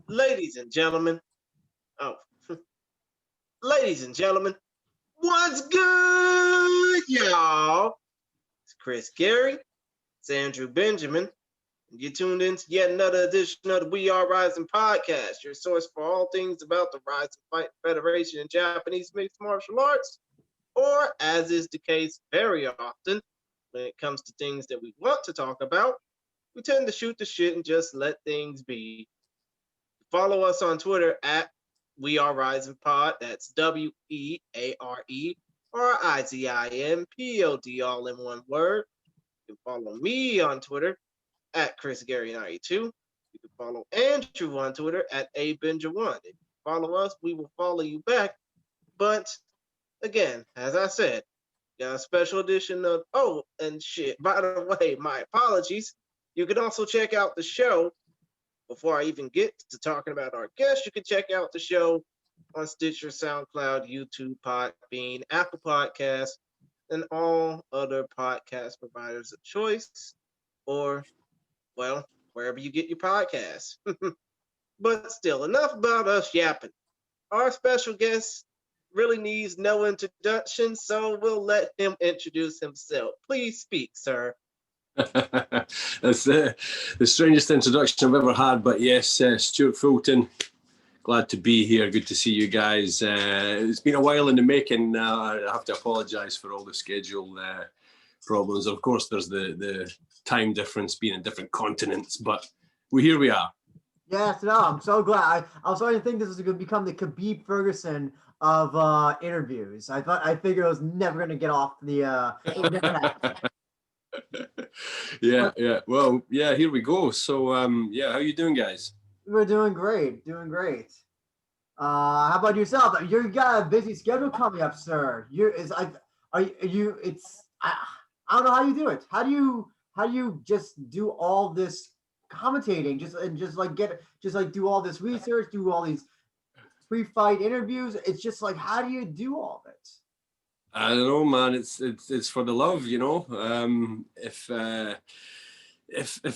Ladies and gentlemen, oh, ladies and gentlemen, what's good, y'all? It's Chris Gary, it's Andrew Benjamin, and you tuned in to yet another edition of the We Are Rizin podcast, your source for all things about the Rizin FITE Federation in Japanese mixed martial arts, or as is the case very often, when it comes to things that we want to talk about, we tend to shoot the shit and just let things be. Follow us on Twitter at We Are Rizin Pod. That's WEARE or IZINPOD, all in one word. You can follow me on Twitter at ChrisGary92. You can follow Andrew on Twitter at ABenja1. If you follow us, we will follow you back. But again, as I said, got a special edition of and shit. By the way, my apologies. You can also check out the show. Before I even get to talking about our guests, you can check out the show on Stitcher, SoundCloud, YouTube, Podbean, Apple Podcasts, and all other podcast providers of choice, or, well, wherever you get your podcasts. But still, enough about us yapping. Our special guest really needs no introduction, so we'll let him introduce himself. Please speak, sir. That's the strangest introduction I've ever had, but yes, Stewart Fulton, glad to be here. Good to see you guys. It's been a while in the making. I have to apologise for all the schedule problems. Of course, there's the time difference being in different continents, but here we are. Yes, no, I'm so glad. I was starting to think this was going to become the Khabib Ferguson of interviews. I figured it was never going to get off the. Yeah. Well, yeah, here we go. So, yeah, how you doing, guys? We're doing great. How about yourself? You got a busy schedule coming up, sir. I don't know how you do it. How do you just do all this commentating? Just do all this research, do all these pre-fight interviews. It's just like, how do you do all of it? I don't know, man. It's for the love, you know. If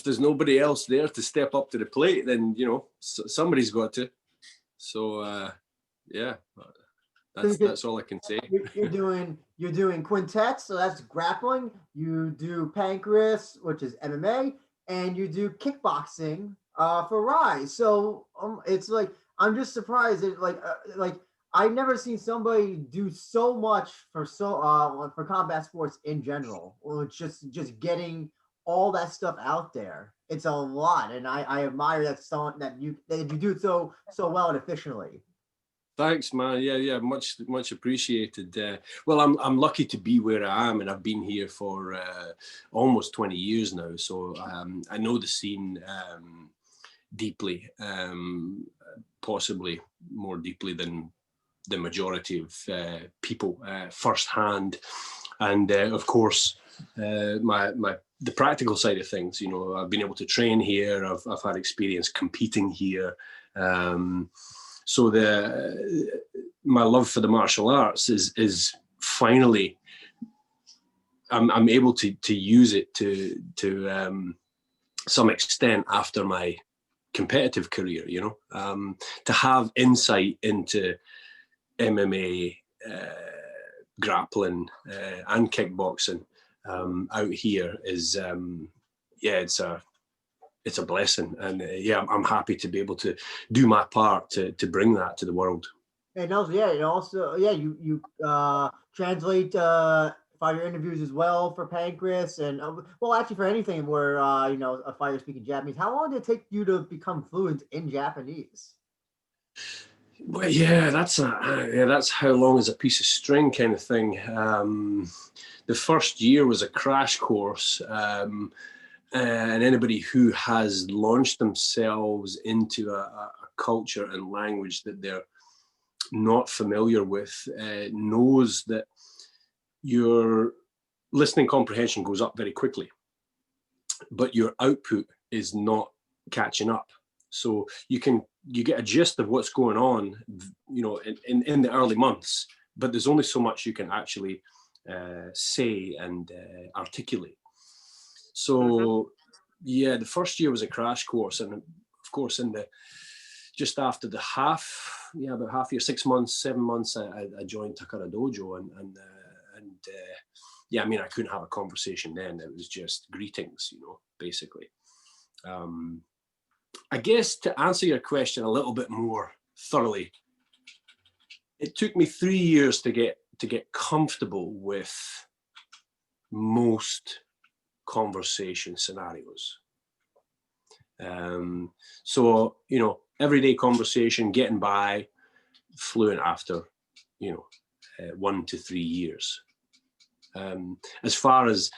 there's nobody else there to step up to the plate, then you know somebody's got to. So yeah, that's all I can say. You're doing quintet, so that's grappling. You do Pancrase, which is MMA, and you do kickboxing for Rise. So it's like I'm just surprised that I've never seen somebody do so much for combat sports in general. Or just getting all that stuff out there. It's a lot, and I admire that you do it so well and efficiently. Thanks, man. Yeah, much appreciated. Well, I'm lucky to be where I am, and I've been here for almost 20 years now. So I know the scene deeply, possibly more deeply than the majority of people firsthand, and of course the practical side of things. You know, I've been able to train here. I've had experience competing here. So my love for the martial arts is finally I'm able to use it to some extent after my competitive career. You know, to have insight into MMA, grappling, and kickboxing out here is it's a blessing, and I'm happy to be able to do my part to bring that to the world. And also, you translate fighter interviews as well for Pancrase, and actually for anything where a fighter speaking Japanese. How long did it take you to become fluent in Japanese? Well, that's how long is a piece of string kind of thing. The first year was a crash course, and anybody who has launched themselves into a culture and language that they're not familiar with knows that your listening comprehension goes up very quickly, but your output is not catching up. So you get a gist of what's going on, you know, in the early months, but there's only so much you can actually say and articulate. So the first year was a crash course, and of course in just after the about half year, 6 months, 7 months, I joined Takada Dojo, and yeah, I mean, I couldn't have a conversation then. It was just greetings, basically. I guess to answer your question a little bit more thoroughly, it took me 3 years to get comfortable with most conversation scenarios. So, everyday conversation, getting by, fluent after, 1 to 3 years. As far as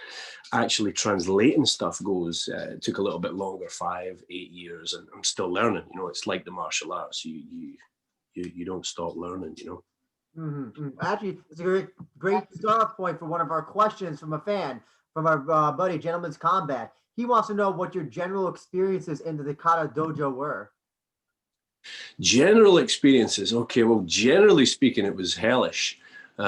actually translating stuff goes, it took a little bit longer, 5, 8 years, and I'm still learning. It's like the martial arts. You don't stop learning. Actually, it's a great start point for one of our questions from a fan, from our buddy Gentleman's Combat. He wants to know what your general experiences in the Takada Dojo were. General experiences. Okay, well, generally speaking, it was hellish. This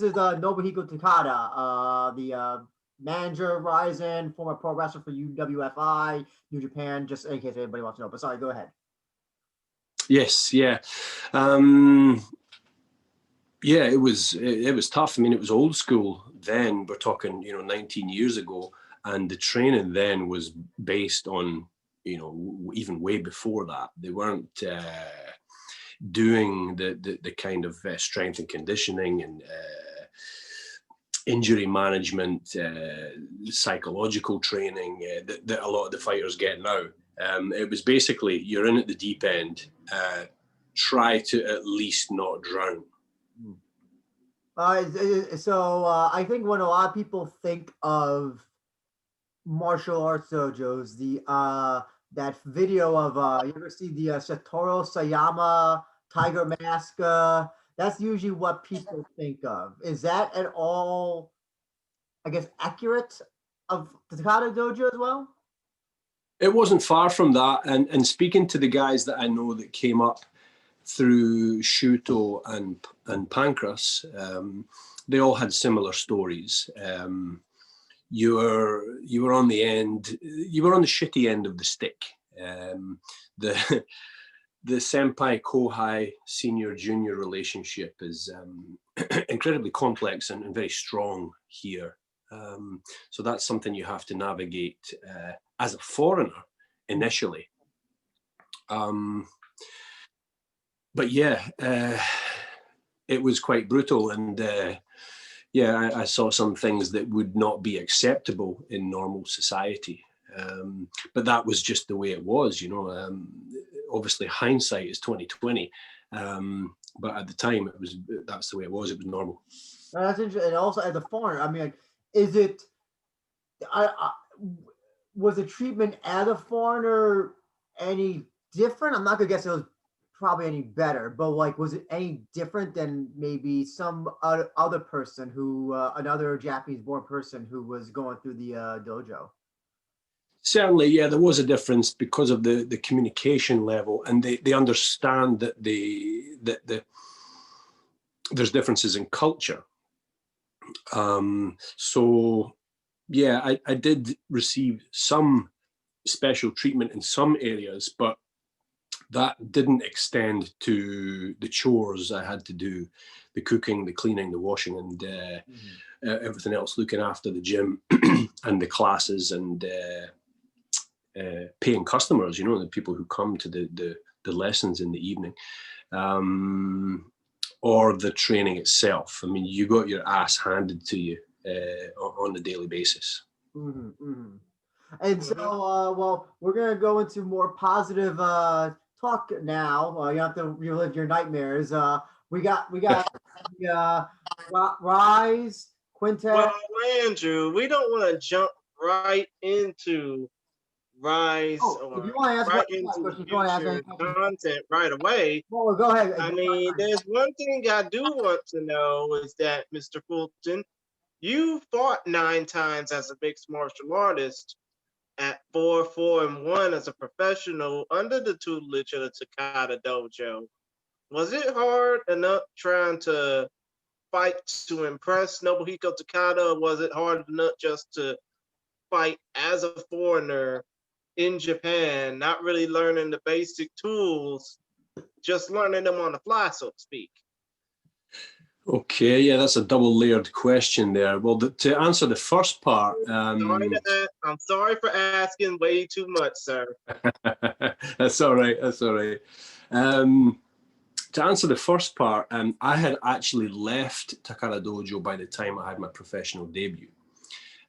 is Nobuhiko Takada, the manager of Rizin, former pro wrestler for UWFI, New Japan, just in case anybody wants to know. But sorry, go ahead. Yes, yeah. Yeah, it was tough. I mean, it was old school then. We're talking, 19 years ago, and the training then was based on, even way before that. They weren't doing the kind of strength and conditioning and injury management, psychological training that a lot of the fighters get now. It was basically, you're in at the deep end, try to at least not drown. So I think when a lot of people think of martial arts dojos, that video of you ever see the Satoru Sayama Tiger Mask? That's usually what people think of. Is that at all, I guess, accurate of the Takada Dojo as well? It wasn't far from that. And speaking to the guys that I know that came up through Shuto and Pancrase, they all had similar stories. You were on the end. You were on the shitty end of the stick. The senpai kohai senior junior relationship is incredibly complex and very strong here. So that's something you have to navigate as a foreigner initially. But yeah, it was quite brutal, and yeah, I saw some things that would not be acceptable in normal society. But that was just the way it was, obviously hindsight is 2020. But at the time that's the way it was. It was normal. That's interesting. And also as a foreigner, I mean, was the treatment as a foreigner any different? I'm not gonna guess it was probably any better, but was it any different than maybe some other person who, another Japanese-born person who was going through the dojo? Certainly, yeah, there was a difference because of the communication level, and they understand that there's differences in culture. So, yeah, I did receive some special treatment in some areas, but that didn't extend to the chores I had to do, the cooking, the cleaning, the washing, and everything else, looking after the gym and the classes and paying customers, the people who come to the lessons in the evening, or the training itself. I mean, you got your ass handed to you on a daily basis. And so, well, we're going to go into more positive talk now. You have to relive your nightmares. We got Rise, Quintet. Well, Andrew, we don't want to jump right into Rise or right into future content right away. Well, go ahead. I mean, there's one thing I do want to know is that, Mr. Fulton, you fought 9 times as a mixed martial artist at 4, 4, and 1 as a professional under the tutelage of the Takada Dojo. Was it hard enough trying to fight to impress Nobuhiko Takada? Or was it hard enough just to fight as a foreigner in Japan, not really learning the basic tools, just learning them on the fly, so to speak? Okay, yeah, that's a double-layered question there. Well, to answer the first part, I'm sorry for asking way too much, sir. That's all right. That's all right. To answer the first part, I had actually left Takada Dojo by the time I had my professional debut.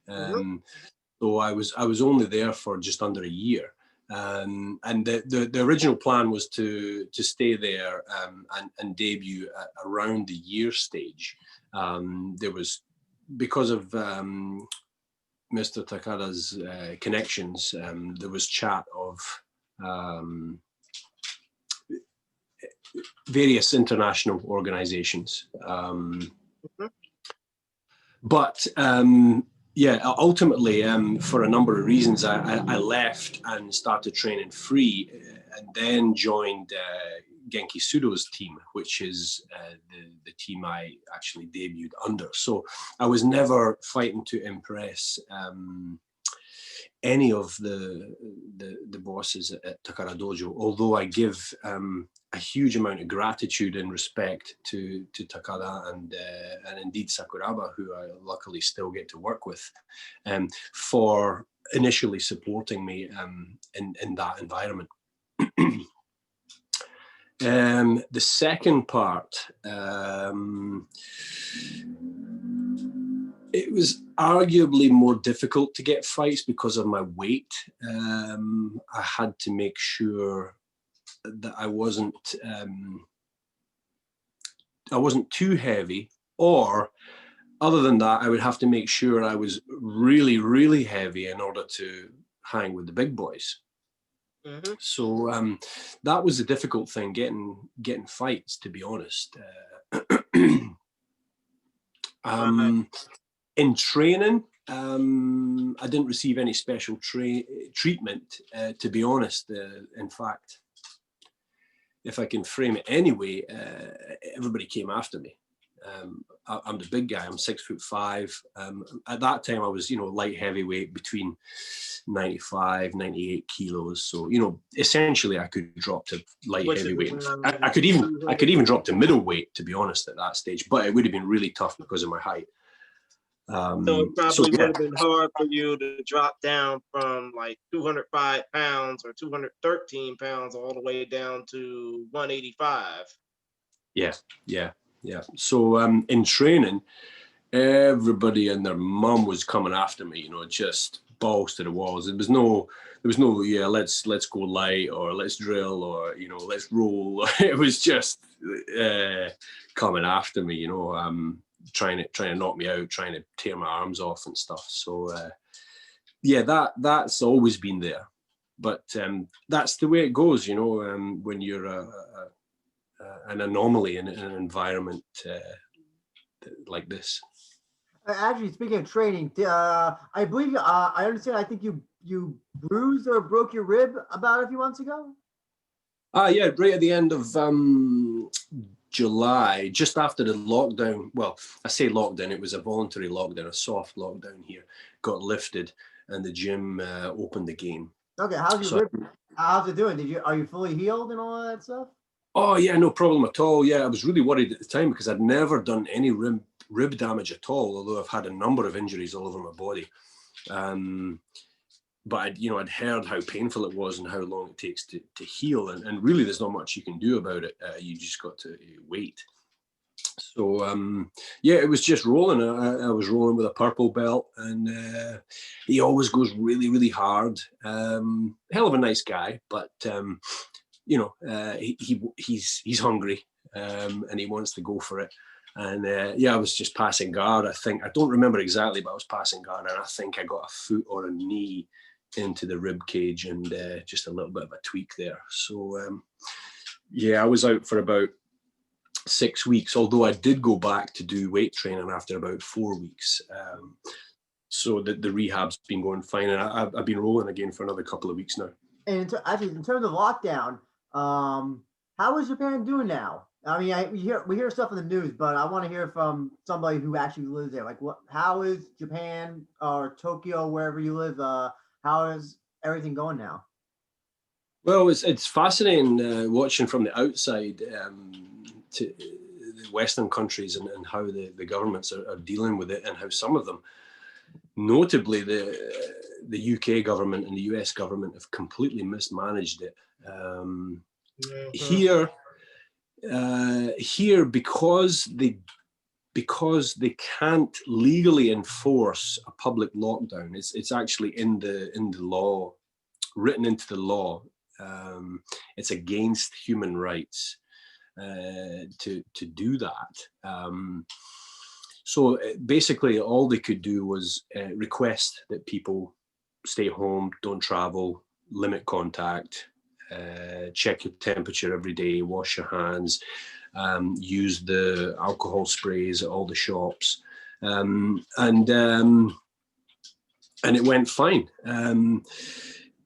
So I was only there for just under a year. And the original plan was to stay there and debut at around the year stage. There was, because of Mr. Takada's connections, there was chat of various international organizations. But yeah, ultimately, for a number of reasons, I left and started training free, and then joined Genki Sudo's team, which is the team I actually debuted under. So I was never fighting to impress any of the bosses at Takada Dojo, although I give a huge amount of gratitude and respect to Takada and indeed Sakuraba, who I luckily still get to work with, for initially supporting me in that environment. The second part, it was arguably more difficult to get fights because of my weight. I had to make sure that I wasn't too heavy, or other than that, I would have to make sure I was really, really heavy in order to hang with the big boys. So that was the difficult thing, getting fights, to be honest. In training, I didn't receive any special treatment, to be honest. In fact, if I can frame it anyway, everybody came after me. I'm the big guy. I'm 6'5". At that time, I was, light heavyweight, between 95, 98 kilos. So, essentially, I could drop to light heavyweight. I could even drop to middleweight, to be honest, at that stage. But it would have been really tough because of my height. So it probably would have been hard for you to drop down from like 205 pounds or 213 pounds all the way down to 185. Yeah. So in training, everybody and their mum was coming after me, just balls to the walls. There was no, yeah, let's go light, or let's drill, or, let's roll. It was just coming after me, trying to knock me out, trying to tear my arms off and stuff. So yeah, that's always been there. But that's the way it goes, when you're an anomaly in an environment like this. Actually, speaking of training, I believe I understand. I think you bruised or broke your rib about a few months ago. Yeah, right at the end of July, just after the lockdown. Well, I say lockdown, it was a voluntary lockdown, a soft lockdown here, got lifted, and the gym opened again. Okay, how's your rib? How's it doing? Are you fully healed and all that stuff? Oh yeah, no problem at all. Yeah, I was really worried at the time because I'd never done any rib damage at all, although I've had a number of injuries all over my body. But I'd heard how painful it was and how long it takes to heal, and really there's not much you can do about it. You just got to wait. So yeah, it was just rolling. I was rolling with a purple belt, and he always goes really, really hard. Hell of a nice guy, but he's hungry, and he wants to go for it. And yeah, I was just passing guard. I don't remember exactly, but I was passing guard, and I think I got a foot or a knee into the rib cage, and just a little bit of a tweak there. So yeah, I was out for about 6 weeks, although I did go back to do weight training after about 4 weeks. So the rehab's been going fine, and I've been rolling again for another couple of weeks now. And actually, in terms of lockdown, how is Japan doing now? I mean, we hear stuff in the news, but I want to hear from somebody who actually lives there. Like, how is Japan or Tokyo, wherever you live? How is everything going now? Well, it's fascinating watching from the outside to the Western countries and how the governments are dealing with it, and how some of them, notably the UK government and the US government, have completely mismanaged it. Here, because they can't legally enforce a public lockdown. It's actually in the law, written into the law. It's against human rights to do that. So basically, all they could do was request that people stay home, don't travel, limit contact, check your temperature every day, wash your hands, use the alcohol sprays at all the shops, and it went fine,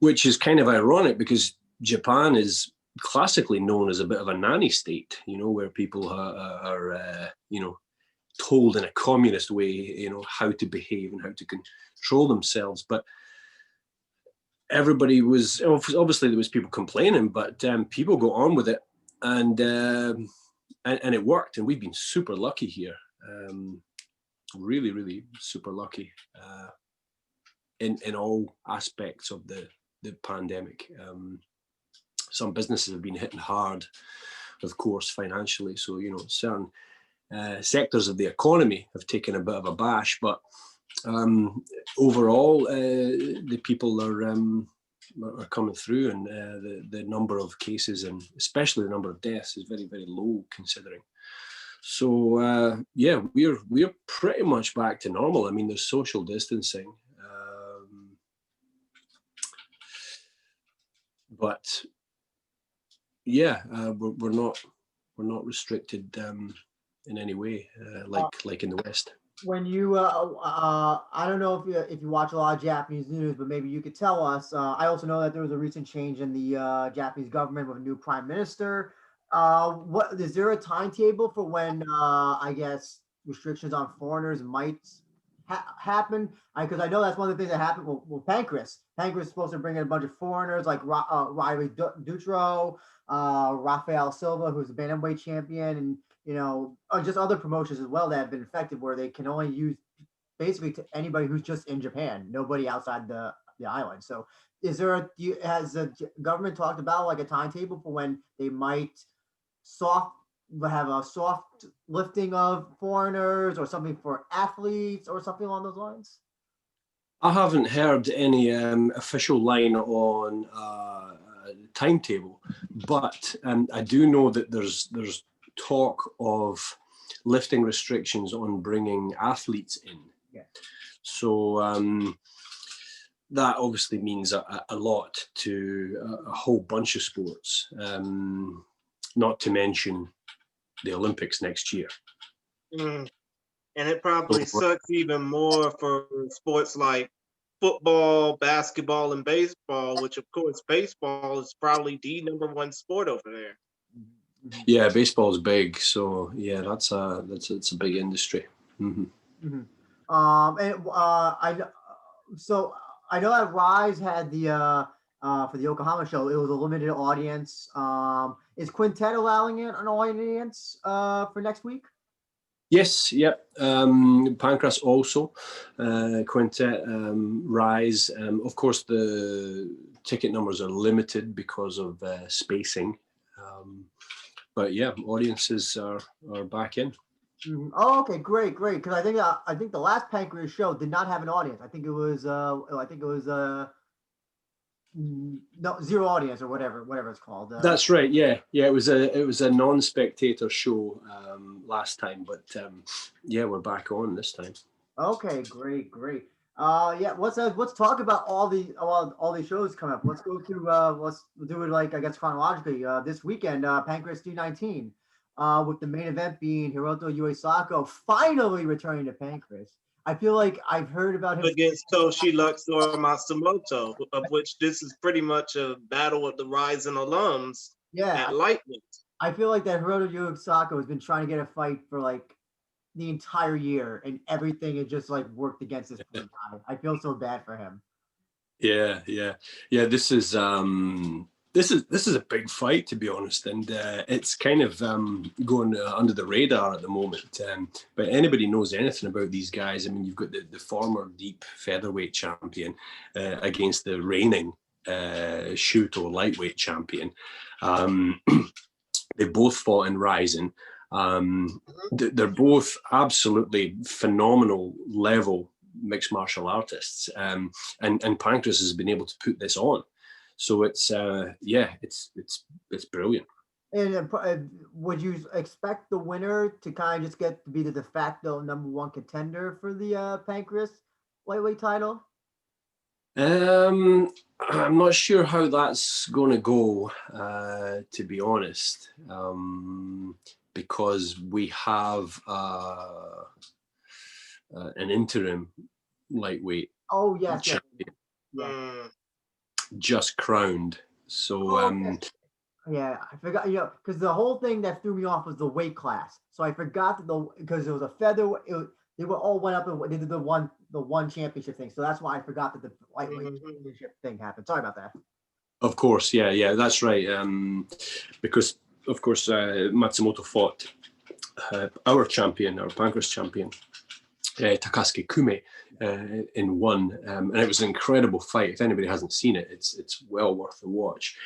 which is kind of ironic because Japan is classically known as a bit of a nanny state, where people are told in a communist way, how to behave and how to control themselves. But everybody was, obviously there was people complaining, but people go on with it, and it worked. And we've been super lucky here, really, really super lucky in all aspects of the pandemic. Some businesses have been hitting hard, of course, financially. So, certain sectors of the economy have taken a bit of a bash, but overall, the people are coming through, and the number of cases, and especially the number of deaths, is very, very low considering. So yeah, we're pretty much back to normal. I mean, there's social distancing, but yeah, we're not restricted in any way, like in the West. When you, I don't know if you watch a lot of Japanese news, but maybe you could tell us. I also know that there was a recent change in the Japanese government with a new prime minister. What is there a timetable for when I guess restrictions on foreigners might happen? Because I know that's one of the things that happened with Pancrase. Pancrase is supposed to bring in a bunch of foreigners like Riley Dutro, Rafael Silva, who's a bantamweight champion, and just other promotions as well that have been affected, where they can only use basically to anybody who's just in Japan, nobody outside the island. So has the government talked about like a timetable for when they might have a soft lifting of foreigners, or something for athletes, or something along those lines? I haven't heard any official line on timetable, but I do know that there's talk of lifting restrictions on bringing athletes in. Yeah. So that obviously means a lot to a whole bunch of sports, not to mention the Olympics next year. And it probably sucks even more for sports like football, basketball, and baseball, which of course baseball is probably the #1 sport over there. Yeah, baseball is big, so yeah, it's a big industry. Mm-hmm. Mm-hmm. I know that Rise had the for the Yokohama show, it was a limited audience. Is Quintet allowing it an audience for next week? Yes, yep. Pancrase also, Quintet, Rise. Of course, the ticket numbers are limited because of spacing. But yeah, audiences are back in. Mm-hmm. Oh, okay, great. Because I think the last Pancrase show did not have an audience. I think it was no, zero audience, or whatever it's called. That's right. Yeah. It was a non-spectator show last time, but yeah, we're back on this time. Okay, great. Yeah, let's talk about all the shows coming up. Let's go through. Let's do it like, I guess, chronologically. This weekend, Pancrase 319, with the main event being Hiroto Yuisako finally returning to Pancrase. I feel like I've heard about him against Toshi Luxor Matsumoto, of which this is pretty much a battle of the Rizin alums. Yeah, at lightweight. I feel like that Hiroto Yuisako has been trying to get a fight for like the entire year, and everything has just like worked against this poor guy. I feel so bad for him. Yeah. This is a big fight, to be honest, and it's kind of going under the radar at the moment. But anybody knows anything about these guys, I mean, you've got the former deep featherweight champion against the reigning Shuto lightweight champion. They both fought in Rizin. They're both absolutely phenomenal level mixed martial artists, and Pancrase has been able to put this on. So it's brilliant. And would you expect the winner to kind of just get to be the de facto #1 contender for the Pancrase lightweight title? I'm not sure how that's going to go, to be honest, because we have an interim lightweight champion just crowned. So yeah, I forgot, because the whole thing that threw me off was the weight class. So I forgot that because it was a featherweight. They were all went up and they did the one championship thing. So that's why I forgot that the lightweight championship thing happened. Sorry about that. Of course, yeah, that's right. Because of course Matsumoto fought our Pancrase champion, Takasuke Kume, in one, and it was an incredible fight. If anybody hasn't seen it, it's well worth the watch.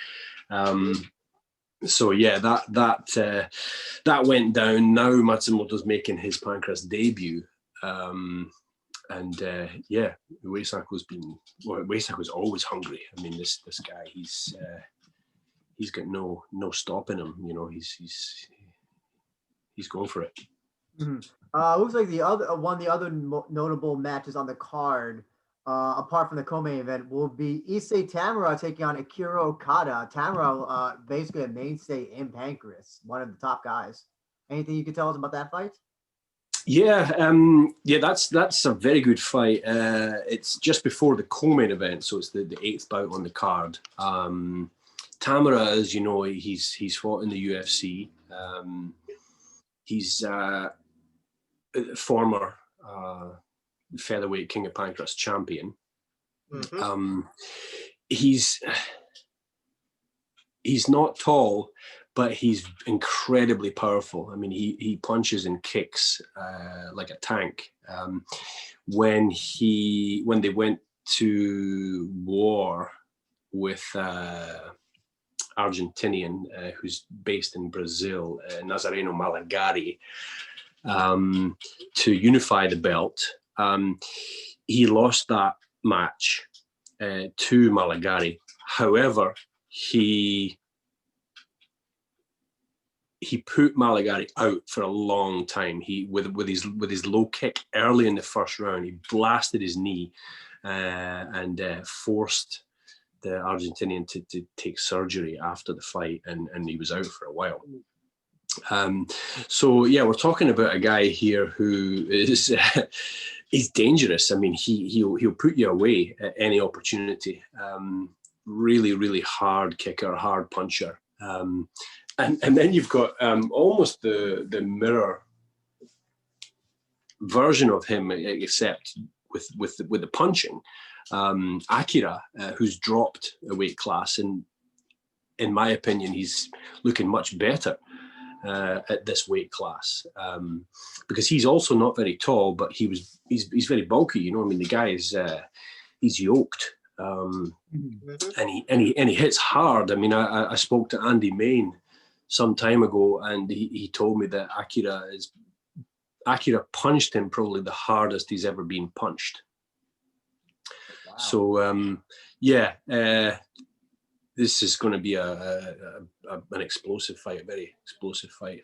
So yeah, that went down. Now Matsumoto's making his Pancrase debut, and Uesako's always hungry. I mean, this guy, he's got no stopping him. He's going for it. Looks like one of the other notable matches on the card, apart from the co-main event, will be Issei Tamura taking on Akira Okada. Tamura, basically a mainstay in Pancrase, one of the top guys. Anything you could tell us about that fight? Yeah, that's a very good fight. It's just before the co-main event, so it's the 8th bout on the card. Tamura, as you know, he's fought in the UFC. He's former featherweight King of Pancrase champion. He's not tall, but he's incredibly powerful. I mean, he punches and kicks like a tank. When they went to war with Argentinian, who's based in Brazil, Nazareno Malagari, to unify the belt, he lost that match to Malagari. However, he put Malagari out for a long time. He with his low kick early in the first round, he blasted his knee and forced the Argentinian to take surgery after the fight, and he was out for a while. So yeah, we're talking about a guy here who is he's dangerous. I mean, he'll put you away at any opportunity. Really, really hard kicker, hard puncher. And then you've got almost the mirror version of him, except with the punching. Akira, who's dropped a weight class, and in my opinion, he's looking much better at this weight class, because he's also not very tall, but he's very bulky. I mean, the guy is he's yoked, and he hits hard. I mean, I spoke to Andy Main some time ago, and he told me that Akira punched him probably the hardest he's ever been punched. Wow. So this is going to be an explosive fight, a very explosive fight.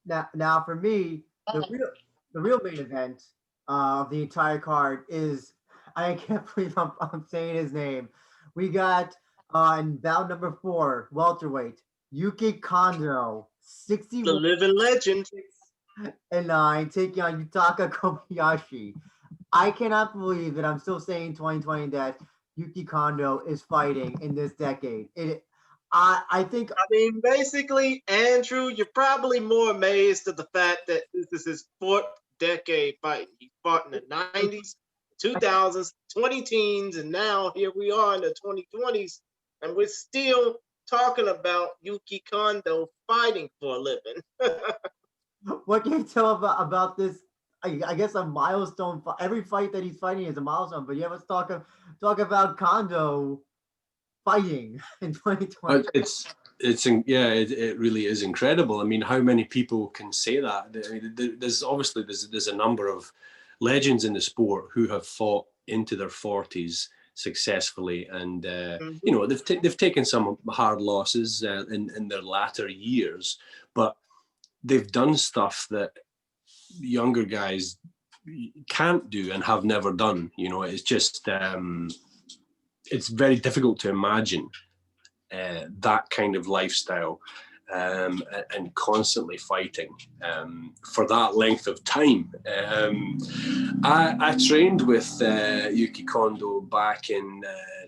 Now for me, the real main event of the entire card is, I can't believe I'm saying his name. We got in bout number 4, welterweight, Yuki Kondo, 61, the living legend, and 9, taking on Yutaka Kobayashi. I cannot believe that I'm still saying 2020 that Yuki Kondo is fighting in this decade. I mean, basically, Andrew, you're probably more amazed at the fact that this is his 4th decade fighting. He fought in the 90s, 2000s, 20 teens, and now here we are in the 2020s, and we're still talking about Yuki Kondo fighting for a living. What can you tell about this? I guess a milestone. Every fight that he's fighting is a milestone. But yeah, let's talk about Kondo fighting in 2020. It really is incredible. I mean, how many people can say that? I mean, there's a number of legends in the sport who have fought into their 40s successfully, and you know, they've taken some hard losses in their latter years, but they've done stuff that younger guys can't do and have never done. You know, it's just it's very difficult to imagine that kind of lifestyle and constantly fighting for that length of time. I trained with Yuki Kondo back in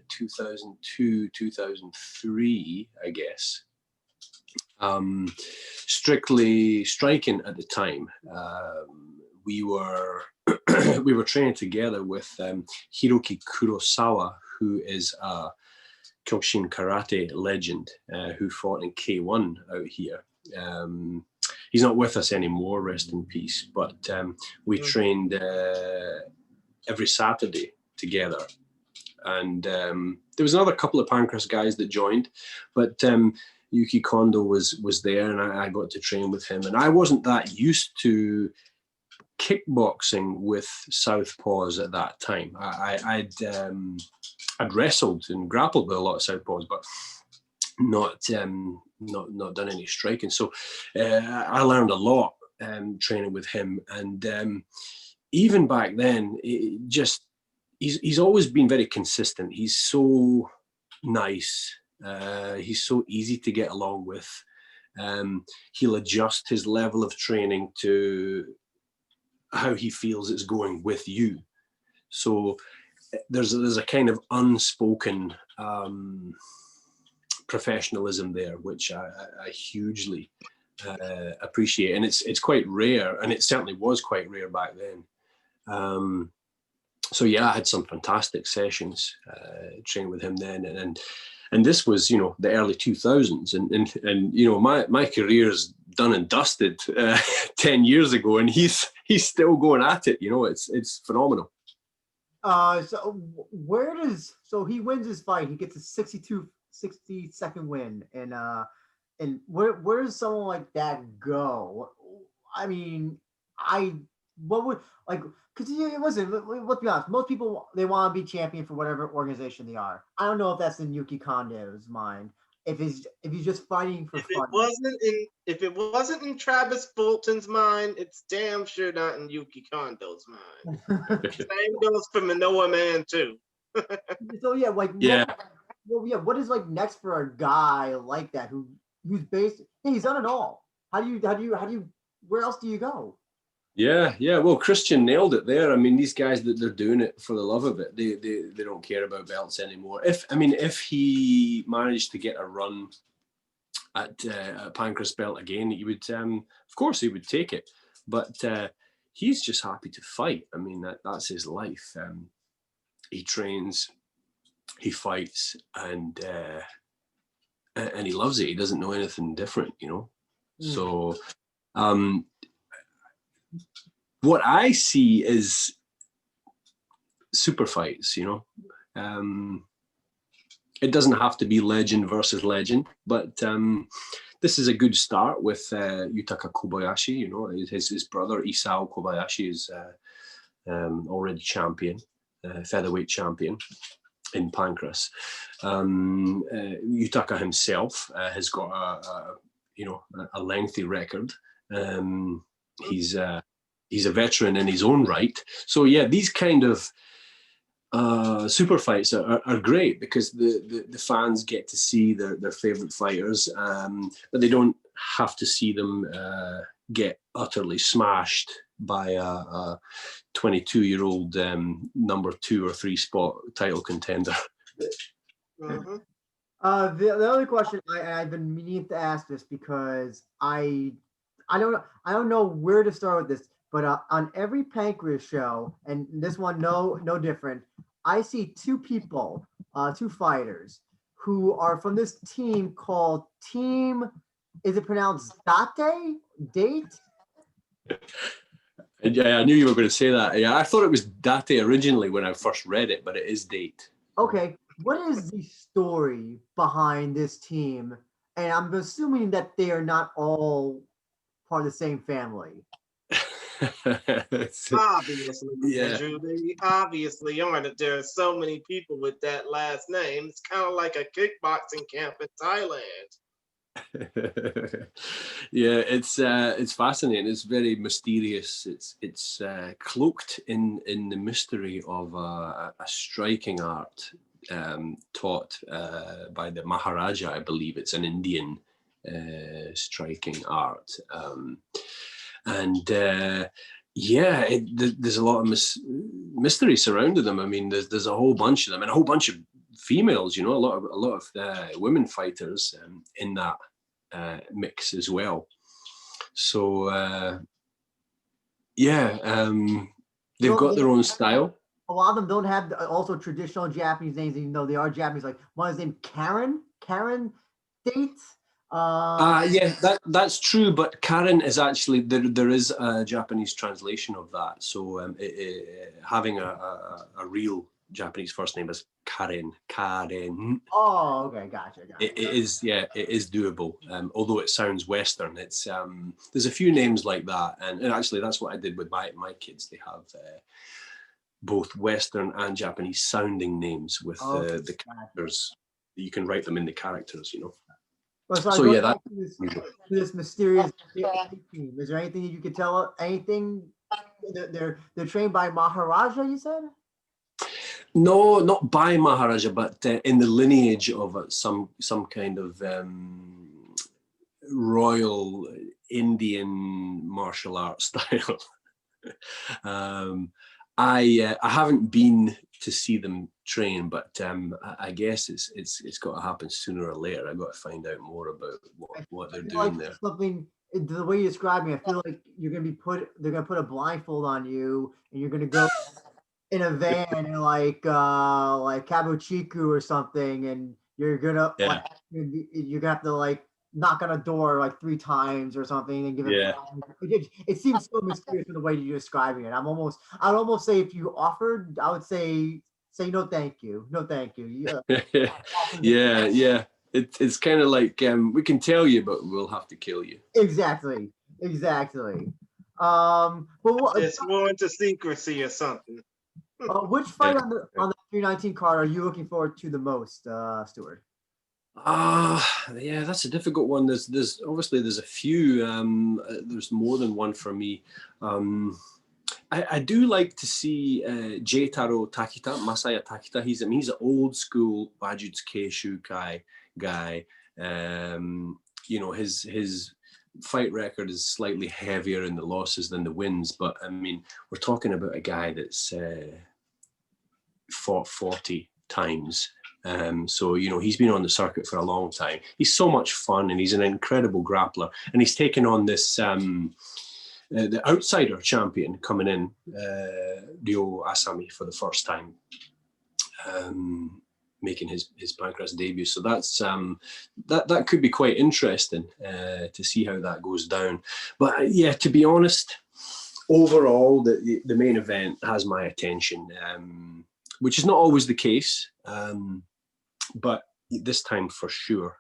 2002, 2003, I guess. Strictly striking at the time. We were we were training together with Hiroki Kurosawa, who is a Kyokushin karate legend who fought in K1 out here. He's not with us anymore, rest in peace, but we trained every Saturday together. And there was another couple of Pancrase guys that joined, but Yuki Kondo was there, and I got to train with him. And I wasn't that used to kickboxing with southpaws at that time. I'd wrestled and grappled with a lot of southpaws, but not done any striking. So I learned a lot training with him, and even back then, he's always been very consistent. He's so nice. He's so easy to get along with. He'll adjust his level of training to how he feels it's going with you. So there's a kind of unspoken professionalism there, which I hugely appreciate, and it's quite rare, and it certainly was quite rare back then. So yeah, I had some fantastic sessions training with him then, and this was, you know, the early 2000s, and you know, my career's done and dusted 10 years ago, and he's still going at it. You know, it's phenomenal. So he wins his fight. He gets a 60-second win, and where does someone like that go? I mean, what would, like, because listen, let's be honest, most people, they want to be champion for whatever organization they are. I don't know if that's in Yuki Kondo's mind. If he's just fighting for fun. If it wasn't in Travis Fulton's mind, it's damn sure not in Yuki Kondo's mind. Same goes for Manoa Man too. So yeah, like what is like next for a guy like that who's based? Hey, he's done it all. How do you? Where else do you go? Yeah. Well, Christian nailed it there. I mean, these guys, that they're doing it for the love of it. They don't care about belts anymore. If he managed to get a run at Pancrase belt again, he would, of course, he would take it. But he's just happy to fight. I mean, that's his life. He trains, he fights, and he loves it. He doesn't know anything different, you know. So. What I see is super fights, you know. It doesn't have to be legend versus legend, but this is a good start with Yutaka Kobayashi. You know, his brother Isao Kobayashi is already champion, featherweight champion in Pancrase. Yutaka himself has got a lengthy record. He's a veteran in his own right. So yeah, these kind of super fights are great because the fans get to see their favorite fighters, but they don't have to see them get utterly smashed by a 22-year-old number 2 or 3 spot title contender. Mm-hmm. The other question I've been meaning to ask this because I don't know where to start with this. but on every Pancrase show, and this one no different, I see two people, two fighters who are from this team called Team. Is it pronounced Date? Yeah, I knew you were going to say that. Yeah, I thought it was Date originally when I first read it, but it is Date. Okay, what is the story behind this team? And I'm assuming that they are not all part of the same family. Obviously, Yeah. Andrew, they obviously aren't. There are so many people with that last name. It's kind of like a kickboxing camp in Thailand. Yeah, it's fascinating. It's very mysterious. It's cloaked in the mystery of a striking art taught by the Maharaja. I believe it's an Indian striking art, and yeah, there's a lot of mystery surrounding them. I mean, there's a whole bunch of them, and a whole bunch of females. You know, a lot of women fighters in that mix as well. So yeah, they've got their own style. A lot of them don't have also traditional Japanese names, even though they are Japanese. Like one is named Karen Date. Yeah, that's true. But Karen is actually there is a Japanese translation of that. So having a real Japanese first name is Karen. Oh, okay, gotcha. It is doable. Although it sounds Western, it's there's a few names like that, and actually that's what I did with my kids. They have both Western and Japanese sounding names with the characters. You can write them in the characters, you know. Well, so yeah, that this mysterious team. Is there anything you could tell? Anything? They're trained by Maharaja, you said? No, not by Maharaja, but in the lineage of some kind of royal Indian martial arts style. I haven't been to see them train, but I guess it's got to happen sooner or later. I've got to find out more about what they're doing there. Something the way you describe me, I feel like you're gonna be they're gonna put a blindfold on you, and you're gonna go in a van in like Kabuchiku or something, and you're gonna you're gonna have to like knock on a door like 3 times or something and give it. It seems so mysterious in the way you're describing it. I'd almost say if you offered, I would say no thank you. Yeah. It's kind of like we can tell you, but we'll have to kill you. Exactly. But it's more into secrecy or something. Which fight on the 319 card are you looking forward to the most, Stewart? Yeah, that's a difficult one. There's obviously there's a few. There's more than one for me. I do like to see J-Taro Masaya Takita. He's an old school Wajutsu Shukai guy. You know, his fight record is slightly heavier in the losses than the wins, but I mean, we're talking about a guy that's fought 40 times. So, you know, he's been on the circuit for a long time. He's so much fun, and he's an incredible grappler. And he's taken on this the outsider champion coming in, Ryo Asami, for the first time, making his Pancrase debut. So that's that could be quite interesting to see how that goes down. But yeah, to be honest, overall, the main event has my attention, which is not always the case, but this time for sure.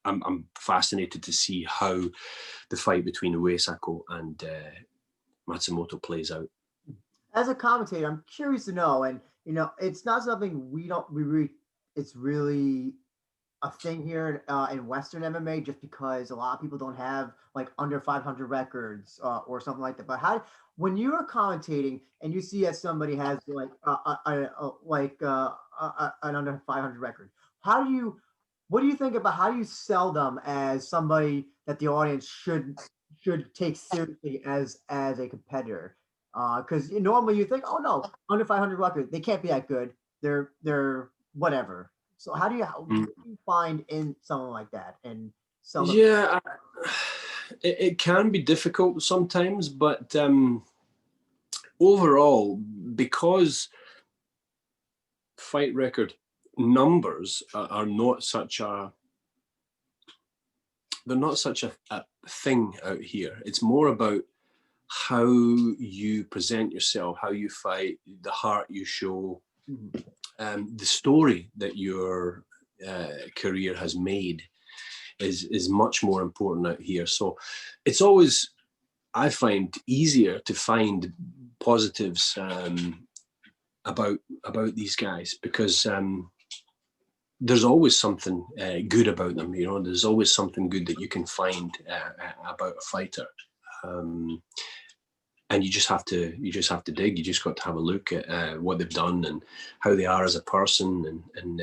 I'm fascinated to see how the fight between Uesako and Matsumoto plays out. As a commentator, I'm curious to know, and you know, it's not something it's really a thing here in Western MMA, just because a lot of people don't have like under 500 records or something like that. But when you are commentating and you see that somebody has like an under 500 record, what do you think about how do you sell them as somebody that the audience should take seriously as a competitor? Because normally you think, oh no, under 500 record, they can't be that good. They're whatever. So what do you find in someone like that and sell them? Yeah, it can be difficult sometimes, but overall, because fight record numbers are not such a, they're not such a thing out here. It's more about how you present yourself, how you fight, the heart you show, the story that your career has made is much more important out here. So it's always, I find, easier to find positives about these guys, because there's always something good about them. You know, there's always something good that you can find about a fighter, and you just have to dig. You just got to have a look at what they've done and how they are as a person, and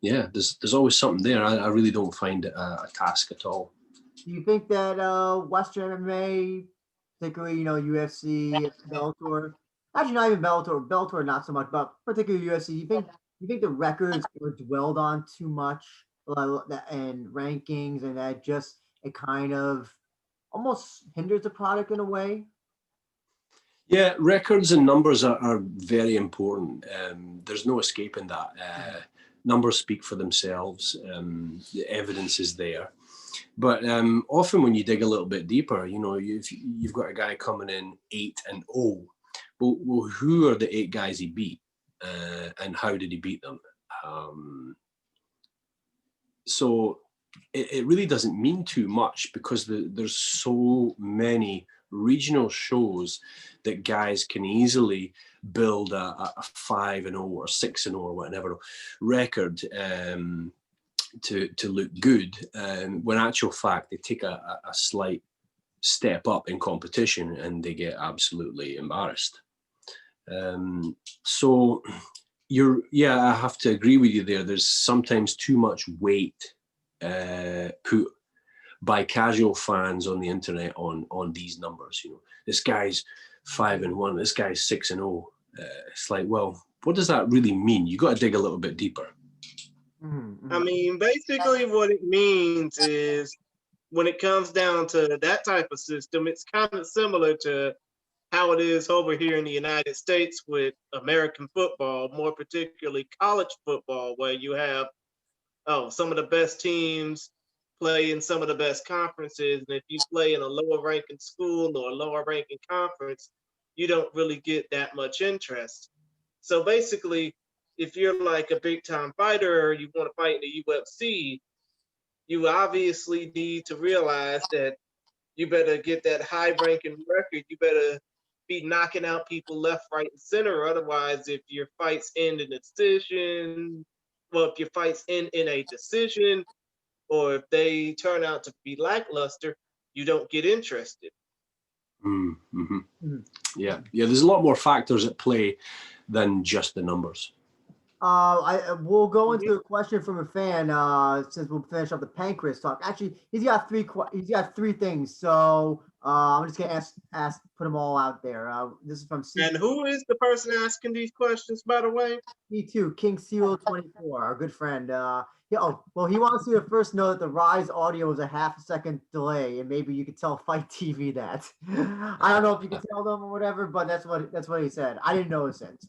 yeah, there's always something there. I really don't find it a task at all. Do you think that Western MMA, particularly, you know, UFC, Bellator, actually not even Bellator not so much, but particularly UFC, you think the records are dwelled on too much, and rankings, and that just it kind of almost hinders the product in a way? Yeah, records and numbers are very important. There's no escaping that. Numbers speak for themselves. The evidence is there. But often when you dig a little bit deeper, you know, you've got a guy coming in 8-0. Well, who are the 8 guys he beat, and how did he beat them? So it really doesn't mean too much, because there's so many regional shows that guys can easily build a 5-0 or 6-0 or whatever record to look good, when actual fact they take a slight step up in competition and they get absolutely embarrassed. So I have to agree with you there. There's sometimes too much weight put by casual fans on the internet on these numbers. You know, this guy's 5-1, this guy's 6-0. It's like, well, what does that really mean? You got to dig a little bit deeper. I mean, basically what it means is, when it comes down to that type of system, it's kind of similar to how it is over here in the United States with American football, more particularly college football, where you have some of the best teams play in some of the best conferences, and if you play in a lower ranking school or a lower ranking conference, you don't really get that much interest. So basically, if you're like a big time fighter or you want to fight in the UFC, you obviously need to realize that you better get that high ranking record. You better be knocking out people left, right, and center. Otherwise, if your fights end in a decision, if your fights end in a decision, or if they turn out to be lackluster, you don't get interested. Yeah, there's a lot more factors at play than just the numbers. We'll go into a question from a fan since we'll finish up the Pancrase talk. Actually, he's got three things. So I'm just gonna put them all out there. This is from C. And who is the person asking these questions, by the way? C2 King Seal 24, our good friend. He wants you to first know that the Rise audio was a half-second delay, and maybe you could tell FITE TV that. I don't know if you can tell them or whatever, but that's what he said. I didn't know since.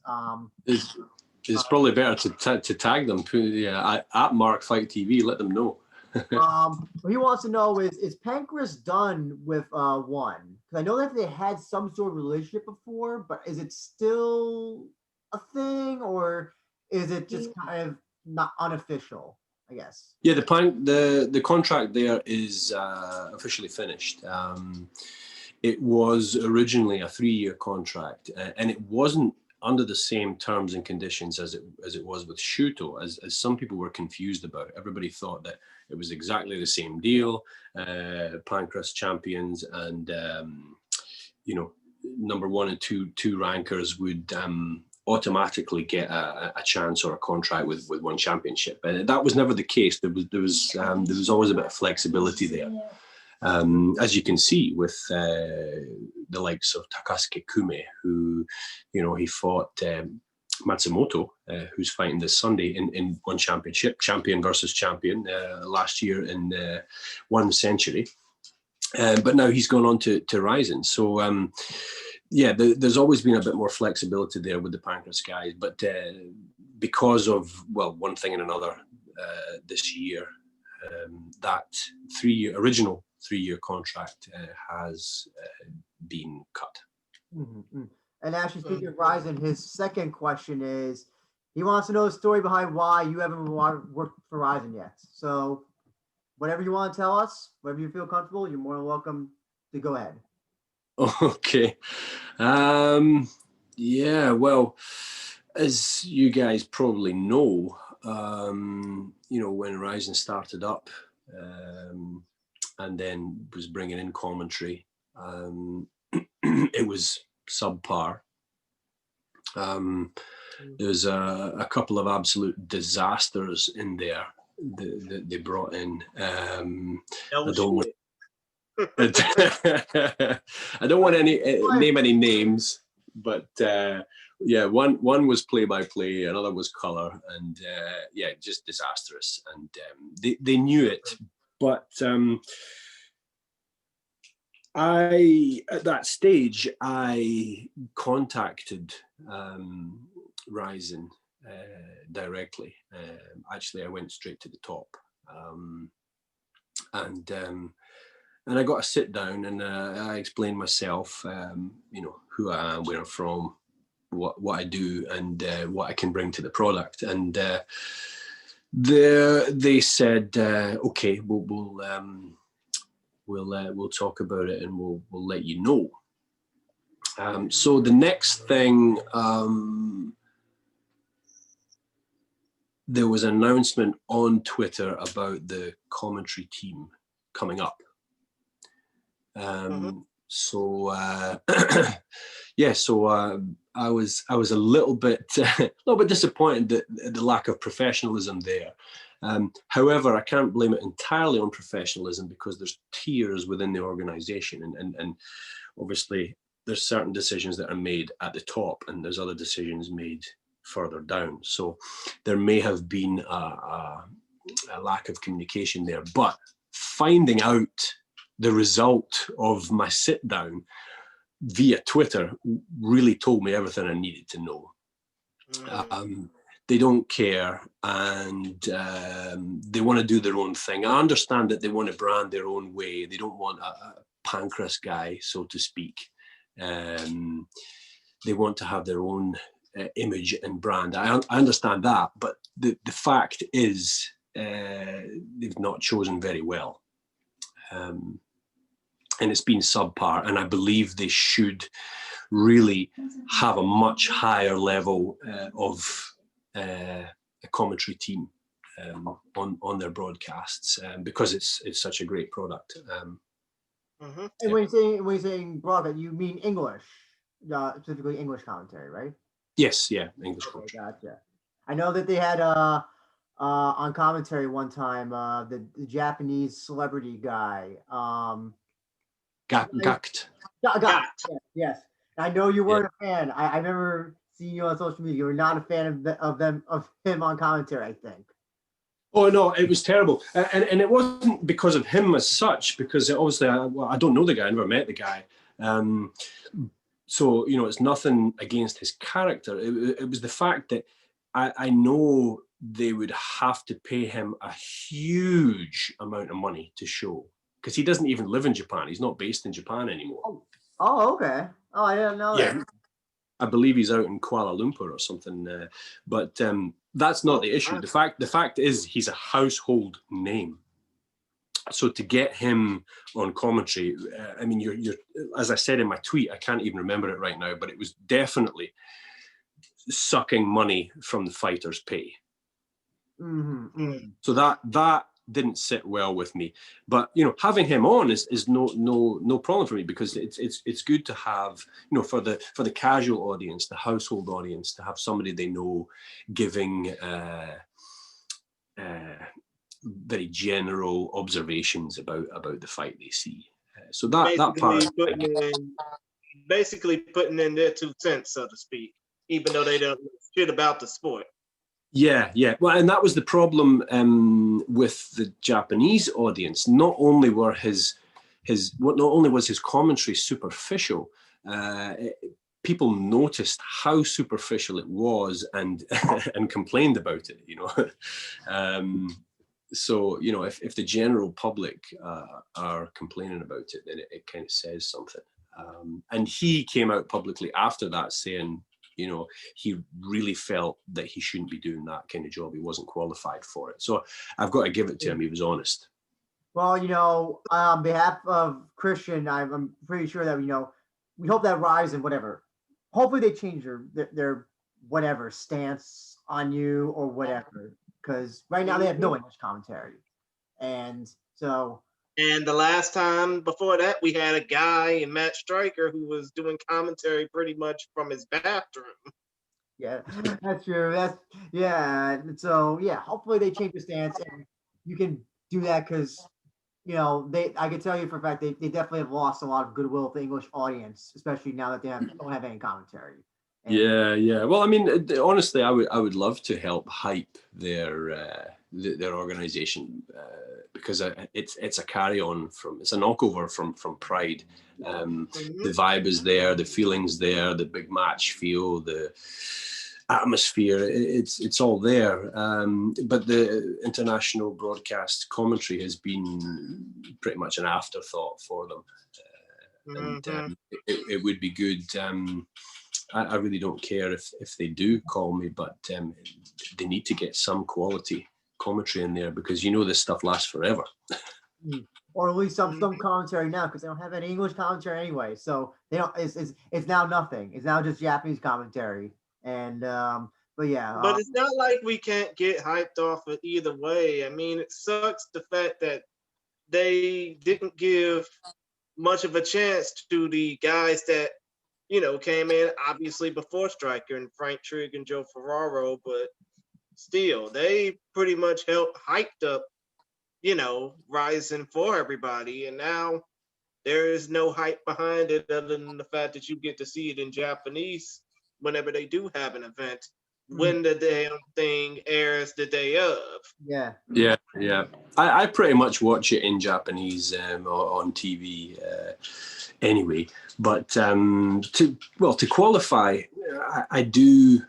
It's probably better to tag them. Yeah, at Mark FITE TV, let them know. What he wants to know is Pancrase done with one? Because I know that they had some sort of relationship before, but is it still a thing, or is it just kind of not unofficial, I guess? Yeah, the contract there is officially finished. It was originally a 3-year contract, and it wasn't under the same terms and conditions as it was with Shuto, as some people were confused about. Everybody thought that it was exactly the same deal. Pancrase champions and number 1 and 2 rankers would automatically get a chance or a contract with one championship, and that was never the case. There was always a bit of flexibility there. As you can see with the likes of Takasuke Kume, who, he fought Matsumoto, who's fighting this Sunday in one championship, champion versus champion, last year in 1 century. but now he's gone on to Rizin. So yeah, there's always been a bit more flexibility there with the Pancrase guys, but because of, well, one thing and another, this year, that original three-year contract has been cut. Mm-hmm. And actually, speaking of Rizin, his second question is, he wants to know the story behind why you haven't worked for Rizin yet. So whatever you want to tell us, whatever you feel comfortable, you're more than welcome to go ahead. Okay. Yeah, well, as you guys probably know, you know, when Rizin started up, and then was bringing in commentary, it was subpar. There's a couple of absolute disasters in there that they brought in. I don't want name any names, but yeah, one was play-by-play, another was color, and yeah, just disastrous. And they knew it, but at that stage, I contacted Rizin directly. Actually, I went straight to the top, and I got a sit down, and I explained myself, you know, who I am, where I'm from, what I do, and what I can bring to the product. And they said, okay, we'll talk about it, and we'll let you know. So the next thing, there was an announcement on Twitter about the commentary team coming up. So yeah, so I was a little bit disappointed at the lack of professionalism there. However, I can't blame it entirely on professionalism, because there's tiers within the organization, and obviously there's certain decisions that are made at the top, and there's other decisions made further down. So there may have been a lack of communication there, but finding out the result of my sit down via Twitter really told me everything I needed to know. They don't care, and they want to do their own thing. I understand that they want to brand their own way. They don't want a Pancrase guy, so to speak. They want to have their own image and brand. I understand that, but the fact is, they've not chosen very well. And it's been subpar, and I believe they should really have a much higher level of a commentary team on their broadcasts, because it's such a great product. And when you're saying broadcast, you mean English, specifically English commentary, right? Yes, yeah, English commentary. Gotcha. I know that they had on commentary one time the Japanese celebrity guy. Gact. Yes. I know you weren't a fan. I remember seeing you on social media. You were not a fan of him on commentary, I think. Oh no, it was terrible, and it wasn't because of him as such, because obviously I don't know the guy, I never met the guy, so you know, it's nothing against his character. It was the fact that I know they would have to pay him a huge amount of money to show, because he doesn't even live in Japan. He's not based in Japan anymore. Oh, okay. Oh, I didn't know that. I believe he's out in Kuala Lumpur or something, but that's not the issue. The fact is, he's a household name. So to get him on commentary, I mean, you're as I said in my tweet, I can't even remember it right now, but it was definitely sucking money from the fighters' pay. So that didn't sit well with me. But you know, having him on is no problem for me, because it's good to have, you know, for the casual audience, the household audience, to have somebody they know giving very general observations about the fight they see. So that part, basically putting in their 2 cents, so to speak, even though they don't know shit about the sport. Yeah. Well, and that was the problem with the Japanese audience. Not only were his not only was his commentary superficial, people noticed how superficial it was and and complained about it, so if the general public are complaining about it, then it kind of says something. And he came out publicly after that saying, he really felt that he shouldn't be doing that kind of job. He wasn't qualified for it. So I've got to give it to him. He was honest. Well, on behalf of Christian, I'm pretty sure that, we hope that Rizin, whatever, hopefully they change their whatever stance on you or whatever. Because right now they have no English commentary. And so... And the last time before that, we had a guy in Matt Stryker who was doing commentary pretty much from his bathroom. Yeah, that's true. So hopefully they change the stance and you can do that because, I can tell you for a fact they definitely have lost a lot of goodwill with the English audience, especially now that they don't have any commentary. And yeah. Well, I mean, honestly, I would love to help hype their organization because it's a carry-on it's a knockover from Pride. The vibe is there, the feeling's there, the big match feel, the atmosphere, it's all there. But the international broadcast commentary has been pretty much an afterthought for them. And it would be good. I really don't care if they do call me, but they need to get some quality commentary in there because this stuff lasts forever. Or at least some commentary now because they don't have any English commentary anyway. So they don't. It's now nothing. It's now just Japanese commentary. And but it's not like we can't get hyped off of either way. I mean, it sucks the fact that they didn't give much of a chance to the guys that came in obviously before Stryker and Frank Trigg and Joe Ferraro, but still they pretty much helped hyped up Rizin for everybody, and now there is no hype behind it other than the fact that you get to see it in Japanese whenever they do have an event, when the damn thing airs the day of. Yeah. I pretty much watch it in Japanese on TV anyway. But to qualify, I do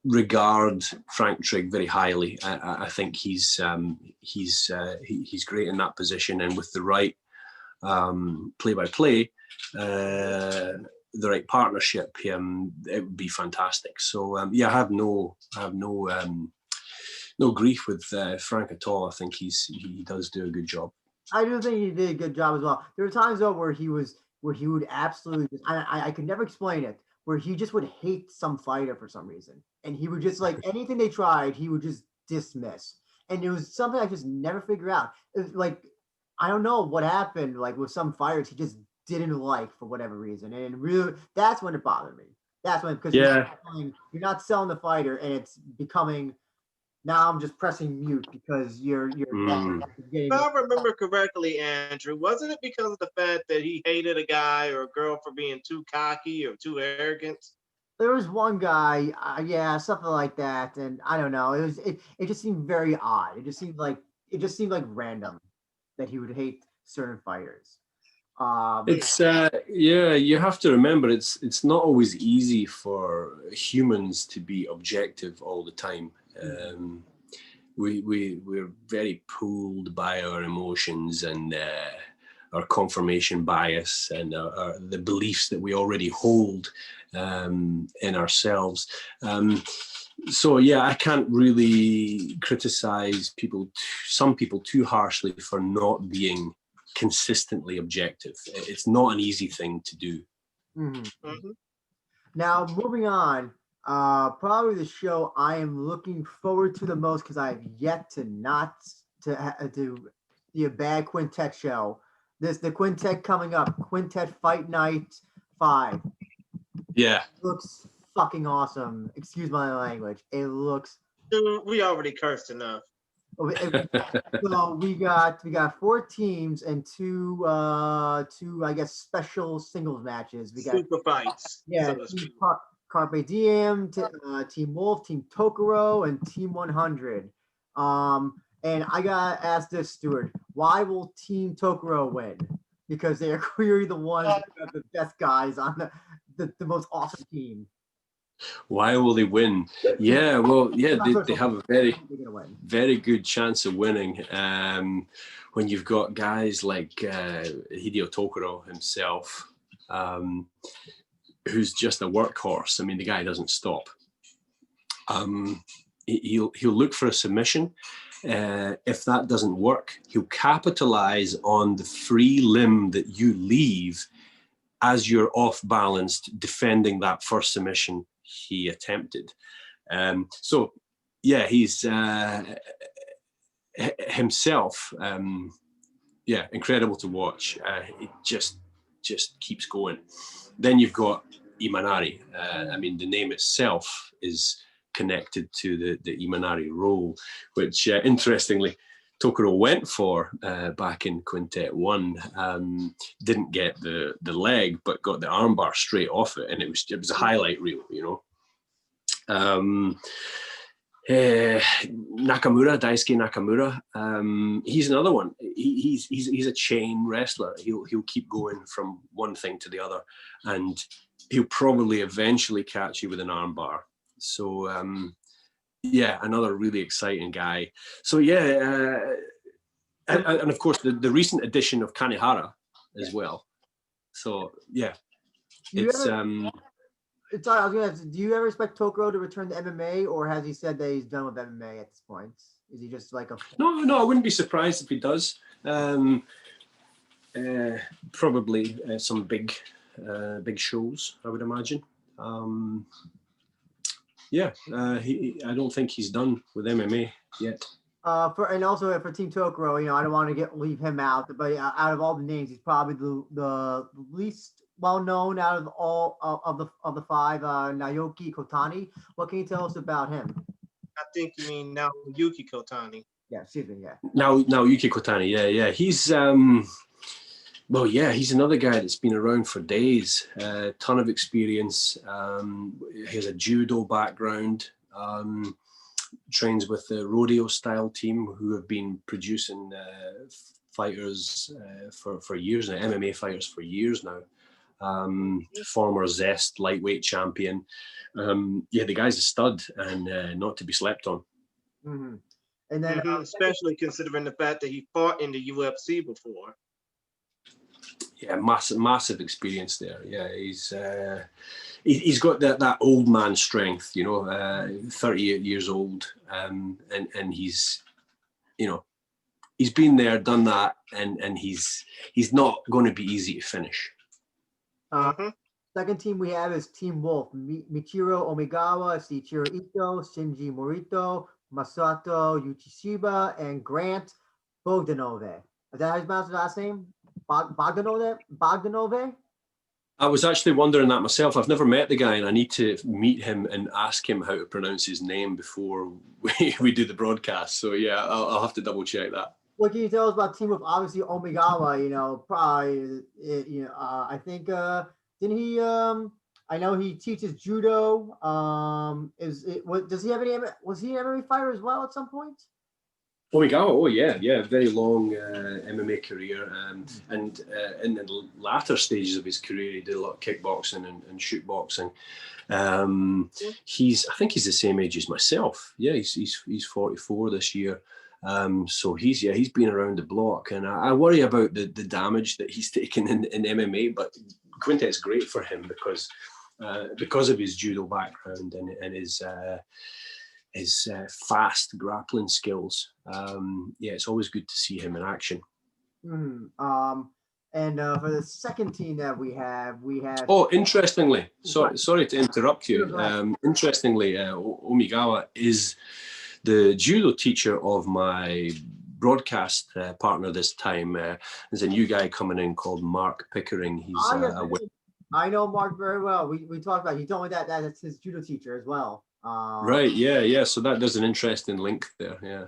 regard Frank Trigg very highly. I think he's great in that position, and with the right play-by-play, the right partnership, it would be fantastic. So I have no grief with Frank at all. I think he does do a good job. I do think he did a good job as well. There were times though where he would absolutely, I could never explain it, where he just would hate some fighter for some reason, and he would just anything they tried, he would just dismiss, and it was something I just never figure out. It was I don't know what happened, with some fighters he just didn't like for whatever reason, and really that's when it bothered me. That's when, because you're not selling the fighter, and it's becoming, now I'm just pressing mute because you're getting. If I remember correctly, Andrew, wasn't it because of the fact that he hated a guy or a girl for being too cocky or too arrogant? There was one guy, something like that, and I don't know. It just seemed very odd. It just seemed like random that he would hate certain fighters. It's you have to remember it's not always easy for humans to be objective all the time. We're very pulled by our emotions and our confirmation bias and the beliefs that we already hold in ourselves. So I can't really criticize some people too harshly for not being consistently objective. It's not an easy thing to do. Now, moving on, probably the show I am looking forward to the most because I have yet to be a bad Quintet show. The Quintet coming up, Quintet Fight Night 5. Yeah. It looks fucking awesome. Excuse my language. It looks... Dude, we already cursed enough. So we got 4 teams and two I guess special singles matches. We got super fights. Yeah, Team Carpe Diem, Team Wolf, Team Tokoro, and Team 100. And I gotta ask this, Stewart, why will Team Tokoro win? because they are clearly the ones who have the best guys on the most awesome team. Why will they win? Yeah, well, yeah, they have a very good chance of winning when you've got guys like Hideo Tokoro himself, who's just a workhorse. I mean, the guy doesn't stop. He'll look for a submission. If that doesn't work, he'll capitalize on the free limb that you leave as you're off balanced, defending that first submission he attempted. So yeah, he's himself, yeah, incredible to watch. It just keeps going. Then you've got Imanari. I mean, the name itself is connected to the Imanari role, which interestingly Tokoro went for back in Quintet 1. Didn't get the leg, but got the armbar straight off it, and it was a highlight reel, you know. Nakamura, Daisuke Nakamura, he's another one. He's a chain wrestler. He'll keep going from one thing to the other, and he'll probably eventually catch you with an armbar. So yeah, another really exciting guy. So yeah, and of course the recent addition of Kanehara as well. So yeah, it's Sorry, I was gonna ask, do you ever expect Tokoro to return to MMA, or has he said that he's done with MMA at this point? Is he just like a... No, I wouldn't be surprised if he does. Probably some big shows, I would imagine. Yeah, I don't think he's done with MMA yet. And also for Team Tokoro, you know, I don't want to leave him out, but out of all the names, he's probably the least well known out of all of the five. Naoki Kotani. What can you tell us about him? I think you mean Naoki Kotani. Yeah, excuse me. Yeah. Naoki Kotani. Yeah. He's well, yeah, he's another guy that's been around for days. Ton of experience. He has a judo background. Trains with the rodeo style team who have been producing fighters for years now, MMA fighters for years now. Former Zest lightweight champion. Yeah, the guy's a stud and not to be slept on. Mm-hmm. And then especially considering the fact that he fought in the UFC before. Yeah, massive experience there. Yeah, he's got that old man strength, you know, 38 years old, and he's, you know, he's been there, done that, and he's not going to be easy to finish. Second team we have is Team Wolf: Michiro Omigawa, Seiichiro Ito, Shinji Morito, Masato Uchishiba, and Grant Bogdanove. Is that how you pronounce his last name? Bogdanove? I was actually wondering that myself. I've never met the guy, and I need to meet him and ask him how to pronounce his name before we do the broadcast. So yeah, I'll have to double check that. What can you tell us about Team Wolf? Obviously, Omigawa, you know, probably, you know, I think, didn't he, I know he teaches judo. Does he have was he an MMA fighter as well at some point? Omigawa, oh yeah, very long MMA career, and in the latter stages of his career, he did a lot of kickboxing and shoot boxing. I think he's the same age as myself. Yeah, he's 44 this year. So he's been around the block, and I worry about the damage that he's taken in MMA. But Quintet's great for him because of his judo background and his fast grappling skills. Yeah, it's always good to see him in action. And for the second team that we have. Oh, interestingly, sorry to interrupt you. Interestingly, Omigawa is the judo teacher of my broadcast partner this time. There's a new guy coming in called Mark Pickering. He's I know Mark very well. We talked about. He told me that's his judo teacher as well. Right. Yeah. So there's an interesting link there. Yeah.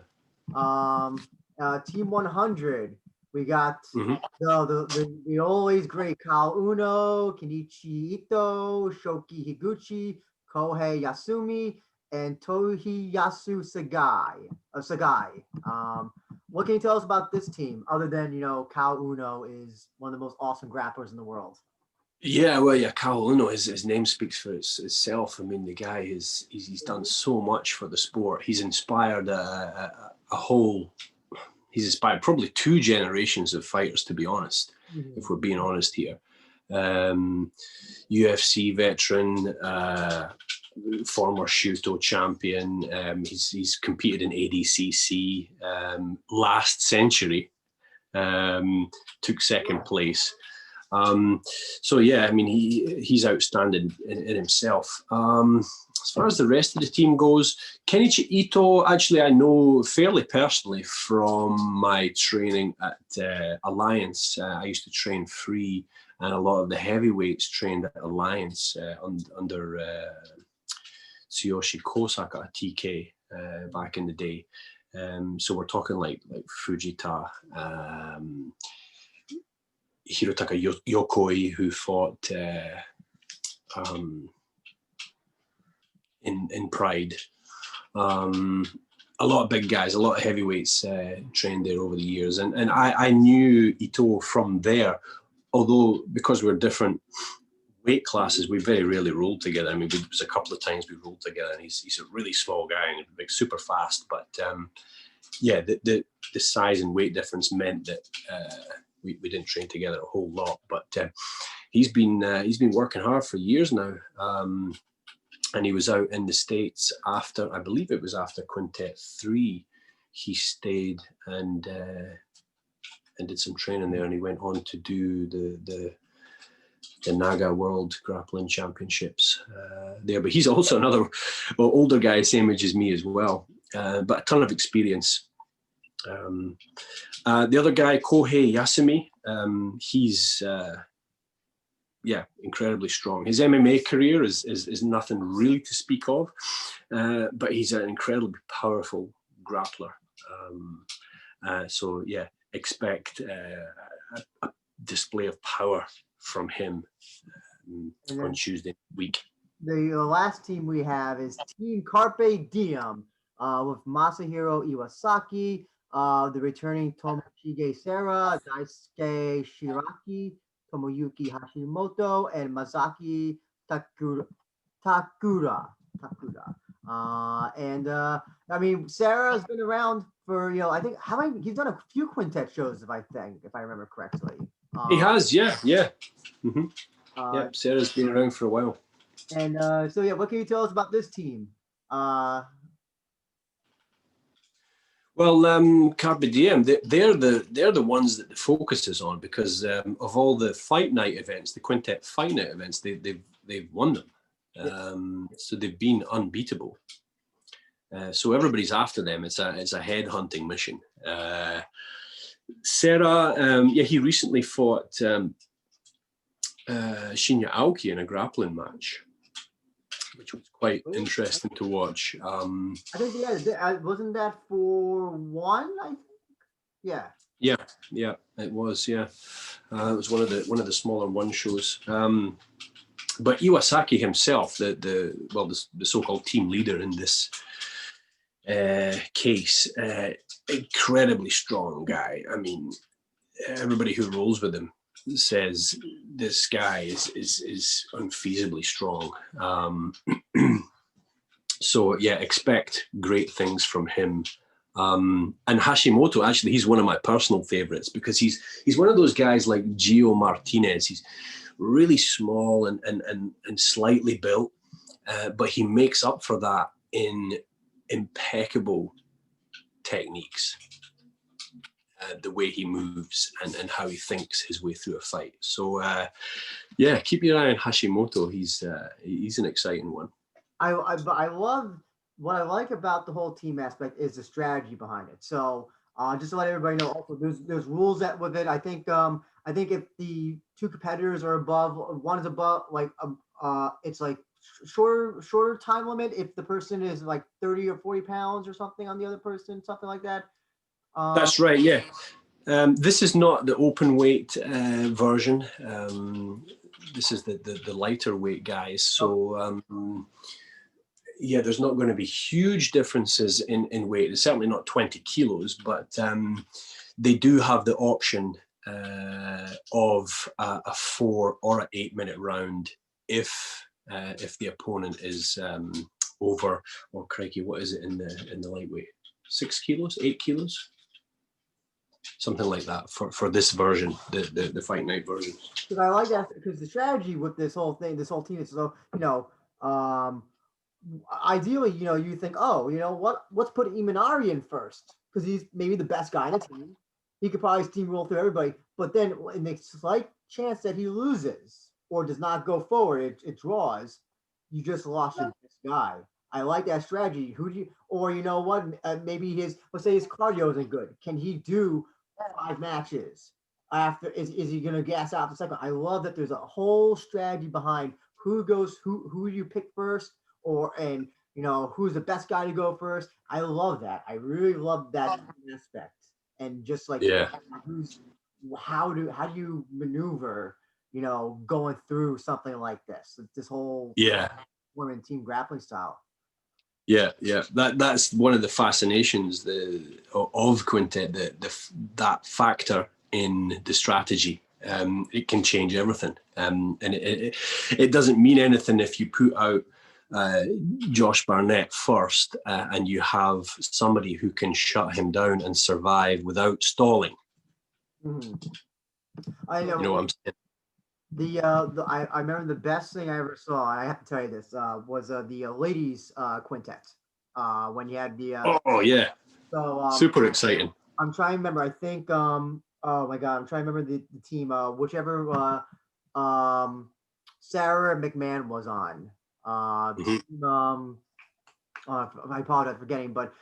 Team 100. We got the always great Kao Uno, Kenichi Ito, Shoki Higuchi, Kohei Yasumi, and Tohiyasu Sagai. what can you tell us about this team, other than, Kao Uno is one of the most awesome grapplers in the world? Yeah, well, yeah, Kao Uno, his name speaks for itself. I mean, the guy he's done so much for the sport. He's inspired he's inspired probably 2 generations of fighters, to be honest, if we're being honest here. UFC veteran, former Shuto champion. He's competed in ADCC last century, took 2nd place. So yeah, I mean, he's outstanding in himself. As far as the rest of the team goes, Kenichi Ito, actually, I know fairly personally from my training at Alliance. I used to train free, and a lot of the heavyweights trained at Alliance under Tsuyoshi Kosaka, TK, back in the day. So we're talking like Fujita, Hirotaka Yokoi, who fought in Pride. A lot of big guys, a lot of heavyweights trained there over the years. And I knew Ito from there, although because we're different weight classes, we very rarely rolled together. I mean, it was a couple of times we rolled together, and he's a really small guy and like super fast. But yeah, the size and weight difference meant that we didn't train together a whole lot. But he's been working hard for years now. And he was out in the States after, I believe it was after Quintet 3, he stayed and did some training there, and he went on to do the Naga World Grappling Championships there. But he's also another older guy, same age as me as well, but a ton of experience. The other guy, Kohei Yasumi, he's incredibly strong. His MMA career is nothing really to speak of, but he's an incredibly powerful grappler. So yeah, expect a display of power from him on Tuesday week. The last team we have is Team Carpe Diem with Masahiro Iwasaki, the returning Tomoshige Sera, Daisuke Shiraki, Tomoyuki Hashimoto, and Masaki Takura. I mean, Sarah's been around for, I think, he's done a few quintet shows, if I remember correctly. He has, yeah. Mm-hmm. Sarah's been around for a while. And so yeah, what can you tell us about this team? Well, Carpe Diem, they're the ones that the focus is on, because of all the fight night events, the Quintet fight night events, they've won them. So they've been unbeatable. So everybody's after them. It's a headhunting mission. Sera, he recently fought Shinya Aoki in a grappling match, which was quite interesting to watch. I think wasn't that for one? I think. Yeah, it was. Yeah, it was one of the smaller one shows. But Iwasaki himself, the so-called team leader in this case, incredibly strong guy. I mean, everybody who rolls with him says this guy is unfeasibly strong. So yeah, expect great things from him. And Hashimoto, actually, he's one of my personal favorites, because he's one of those guys like Gio Martinez. He's really small and slightly built, but he makes up for that in impeccable techniques. The way he moves and how he thinks his way through a fight. So keep your eye on Hashimoto. He's an exciting one. I love what I like about the whole team aspect is the strategy behind it. So just to let everybody know, also there's rules that with it. I think if the two competitors are above, one is above, it's like shorter time limit if the person is like 30 or 40 pounds or something on the other person, something like that. That's right, yeah. This is not the open weight version. This is the lighter weight guys. So yeah, there's not going to be huge differences in weight. It's certainly not 20 kilos, but they do have the option of a 4 or an 8 minute round if the opponent is over, or crikey, what is it in the lightweight? 6 kilos, 8 kilos, something like that for this version, the fight night version. Because I like that, because the strategy with this whole thing, this whole team is so, ideally, you think, oh, let's put Imanari in first because he's maybe the best guy in the team. He could probably steamroll through everybody, but then in the slight chance that he loses or does not go forward, it draws. You just lost your best guy. I like that strategy. Who do you, or you know what? Maybe let's say his cardio isn't good. Can he do 5 matches after? Is he gonna gas out the second? I love that there's a whole strategy behind who you pick first, and who's the best guy to go first. I love that. I really love that aspect. And just like, how do you maneuver, going through something like this whole women team grappling style. Yeah. That's one of the fascinations of Quintet, that factor in the strategy. It can change everything, and it doesn't mean anything if you put out Josh Barnett first and you have somebody who can shut him down and survive without stalling. Mm-hmm. I know. You know what I'm saying? I remember the best thing I ever saw. I have to tell you this was the ladies quintet when you had the. So super exciting. I'm trying to remember. I think oh my god, I'm trying to remember the team. Whichever Sarah McMahon was on. Team, I apologize for forgetting, but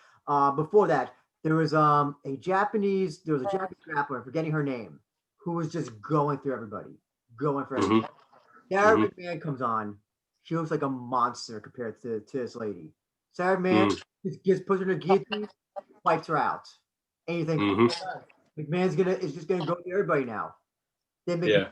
before that there was a Japanese grappler, I'm forgetting her name, who was just going through everybody. Going for everything. Sarah McMahon comes on. She looks like a monster compared to this lady. Sarah McMahon just puts her in a guillotine, wipes her out. Anything. McMahon's is just gonna go through everybody now. Then McMahon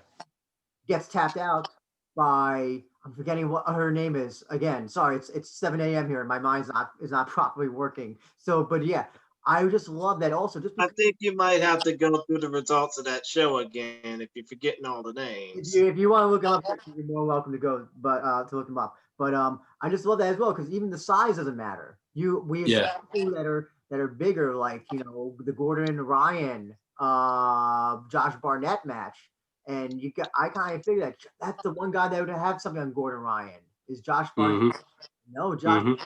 gets tapped out by, I'm forgetting what her name is. Again, sorry, it's 7 a.m. here and my mind's not properly working. So, but yeah. I just love that also. I think you might have to go through the results of that show again if you're forgetting all the names. If you want to look them up, you're more welcome to go, but to look them up. But I just love that as well, because even the size doesn't matter. We have people that are bigger, like the Gordon Ryan, Josh Barnett match, and I kind of figured that's the one guy that would have something on Gordon Ryan is Josh Barnett. No, Josh got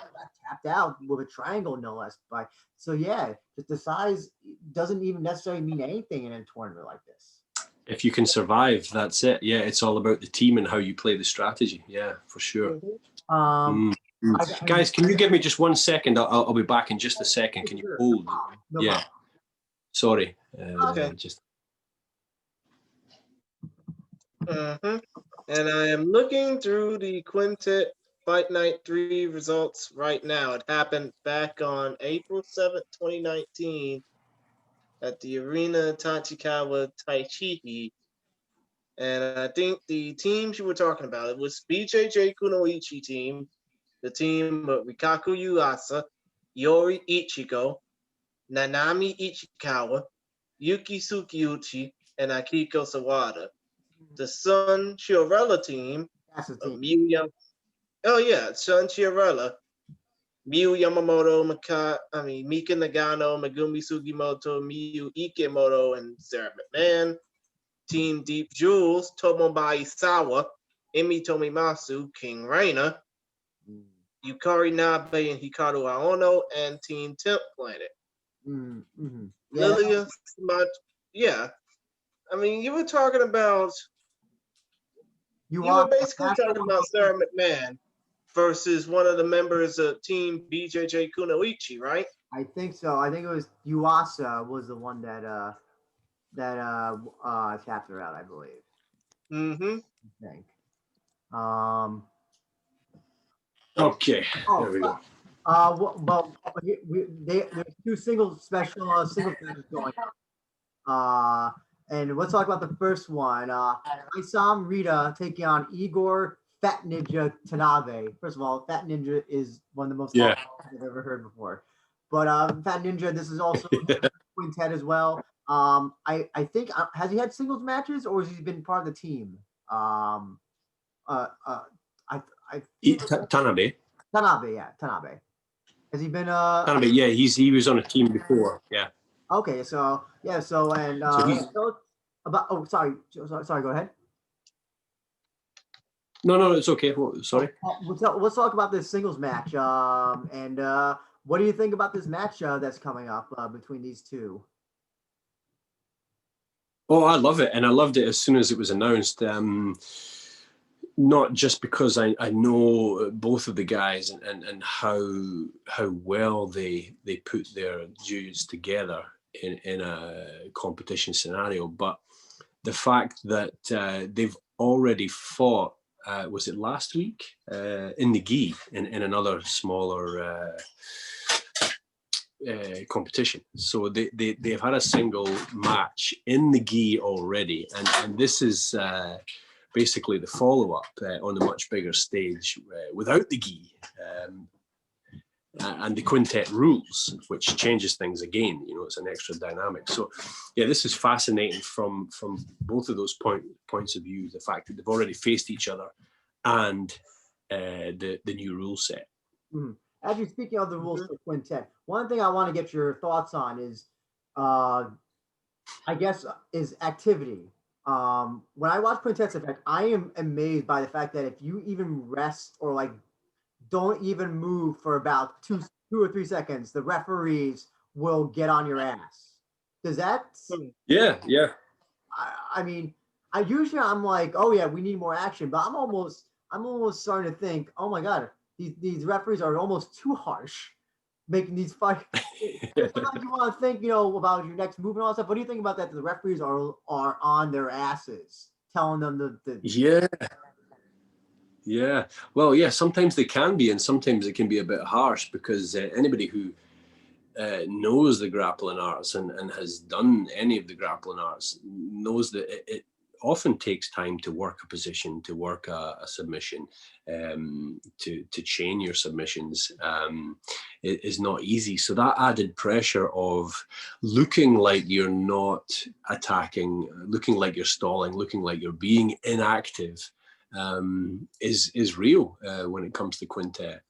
tapped out with a triangle, no less. So yeah, just the size doesn't even necessarily mean anything in a tournament like this. If you can survive, that's it. Yeah, it's all about the team and how you play the strategy. Yeah, for sure. Guys, can you give me just 1 second? I'll be back in just a second. Can you hold? No problem. Sorry. Okay. And I am looking through the Quintet Fight Night 3 results right now. It happened back on April 7th, 2019 at the Arena Tachikawa Taichihi. And I think the teams you were talking about, it was BJJ Kunoichi team, the team of Rikaku Yuasa, Yori Ichigo, Nanami Ichikawa, Yuki Sukiuchi, and Akiko Sawada. The Sun Chiarella team of Sun Chiarella, Miyu Yamamoto, Mika Nagano, Megumi Sugimoto, Miyu Ikemoto, and Sarah McMahon. Team Deep Jewels, Tomobai Sawa, Emi Tomimasu, King Reina, Yukari Nabe, and Hikaru Aono, and Team Temp Planet. Lilia, I mean, you were talking about. You were basically talking about Sarah McMahon versus one of the members of Team BJJ Kunoichi, right? I think so. I think it was Yuasa was the one that tapped her out, I believe. I think. Okay. There we go. There's 2 single matches going on. And let's talk about the first one. Isam Rita taking on Igor Fat Ninja Tanabe. First of all, Fat Ninja is one of the most awesome things I've ever heard before. But Fat Ninja, this is also Quintet as well. I think has he had singles matches or has he been part of the team? Tanabe. Tanabe, yeah, Tanabe. Has he been Tanabe, yeah, he was on a team before, yeah. Okay, so yeah, so and so about sorry, go ahead. No, it's okay. Sorry. Let's talk about this singles match. And what do you think about this match that's coming up between these two? Oh, I love it, and I loved it as soon as it was announced. Not just because I know both of the guys and how well they put their dudes together in a competition scenario, but the fact that they've already fought. Was it last week in the gi in another smaller competition? So they've had a single match in the gi already, and this is basically the follow-up on a much bigger stage without the gi and the quintet rules, which changes things again. You know, it's an extra dynamic. So yeah, this is fascinating from both of those points of view, the fact that they've already faced each other and the new rule set. Mm-hmm. As you're speaking of the rules for quintet, one thing I want to get your thoughts on is I guess is activity. When I watch Quintet's Effect, I am amazed by the fact that if you even rest or like don't even move for about two or 3 seconds, the referees will get on your ass. Does that? Yeah. I mean, I'm like, oh yeah, we need more action, but I'm almost starting to think, oh my god, these referees are almost too harsh, making these fights. Sometimes you want to think, about your next move and all that stuff. What do you think about that? The referees are on their asses, telling them Yeah. Well, yeah, sometimes they can be, and sometimes it can be a bit harsh because anybody who knows the grappling arts and has done any of the grappling arts knows that it often takes time to work a position, to work a submission, to chain your submissions. It is not easy. So that added pressure of looking like you're not attacking, looking like you're stalling, looking like you're being inactive is real when it comes to quintet.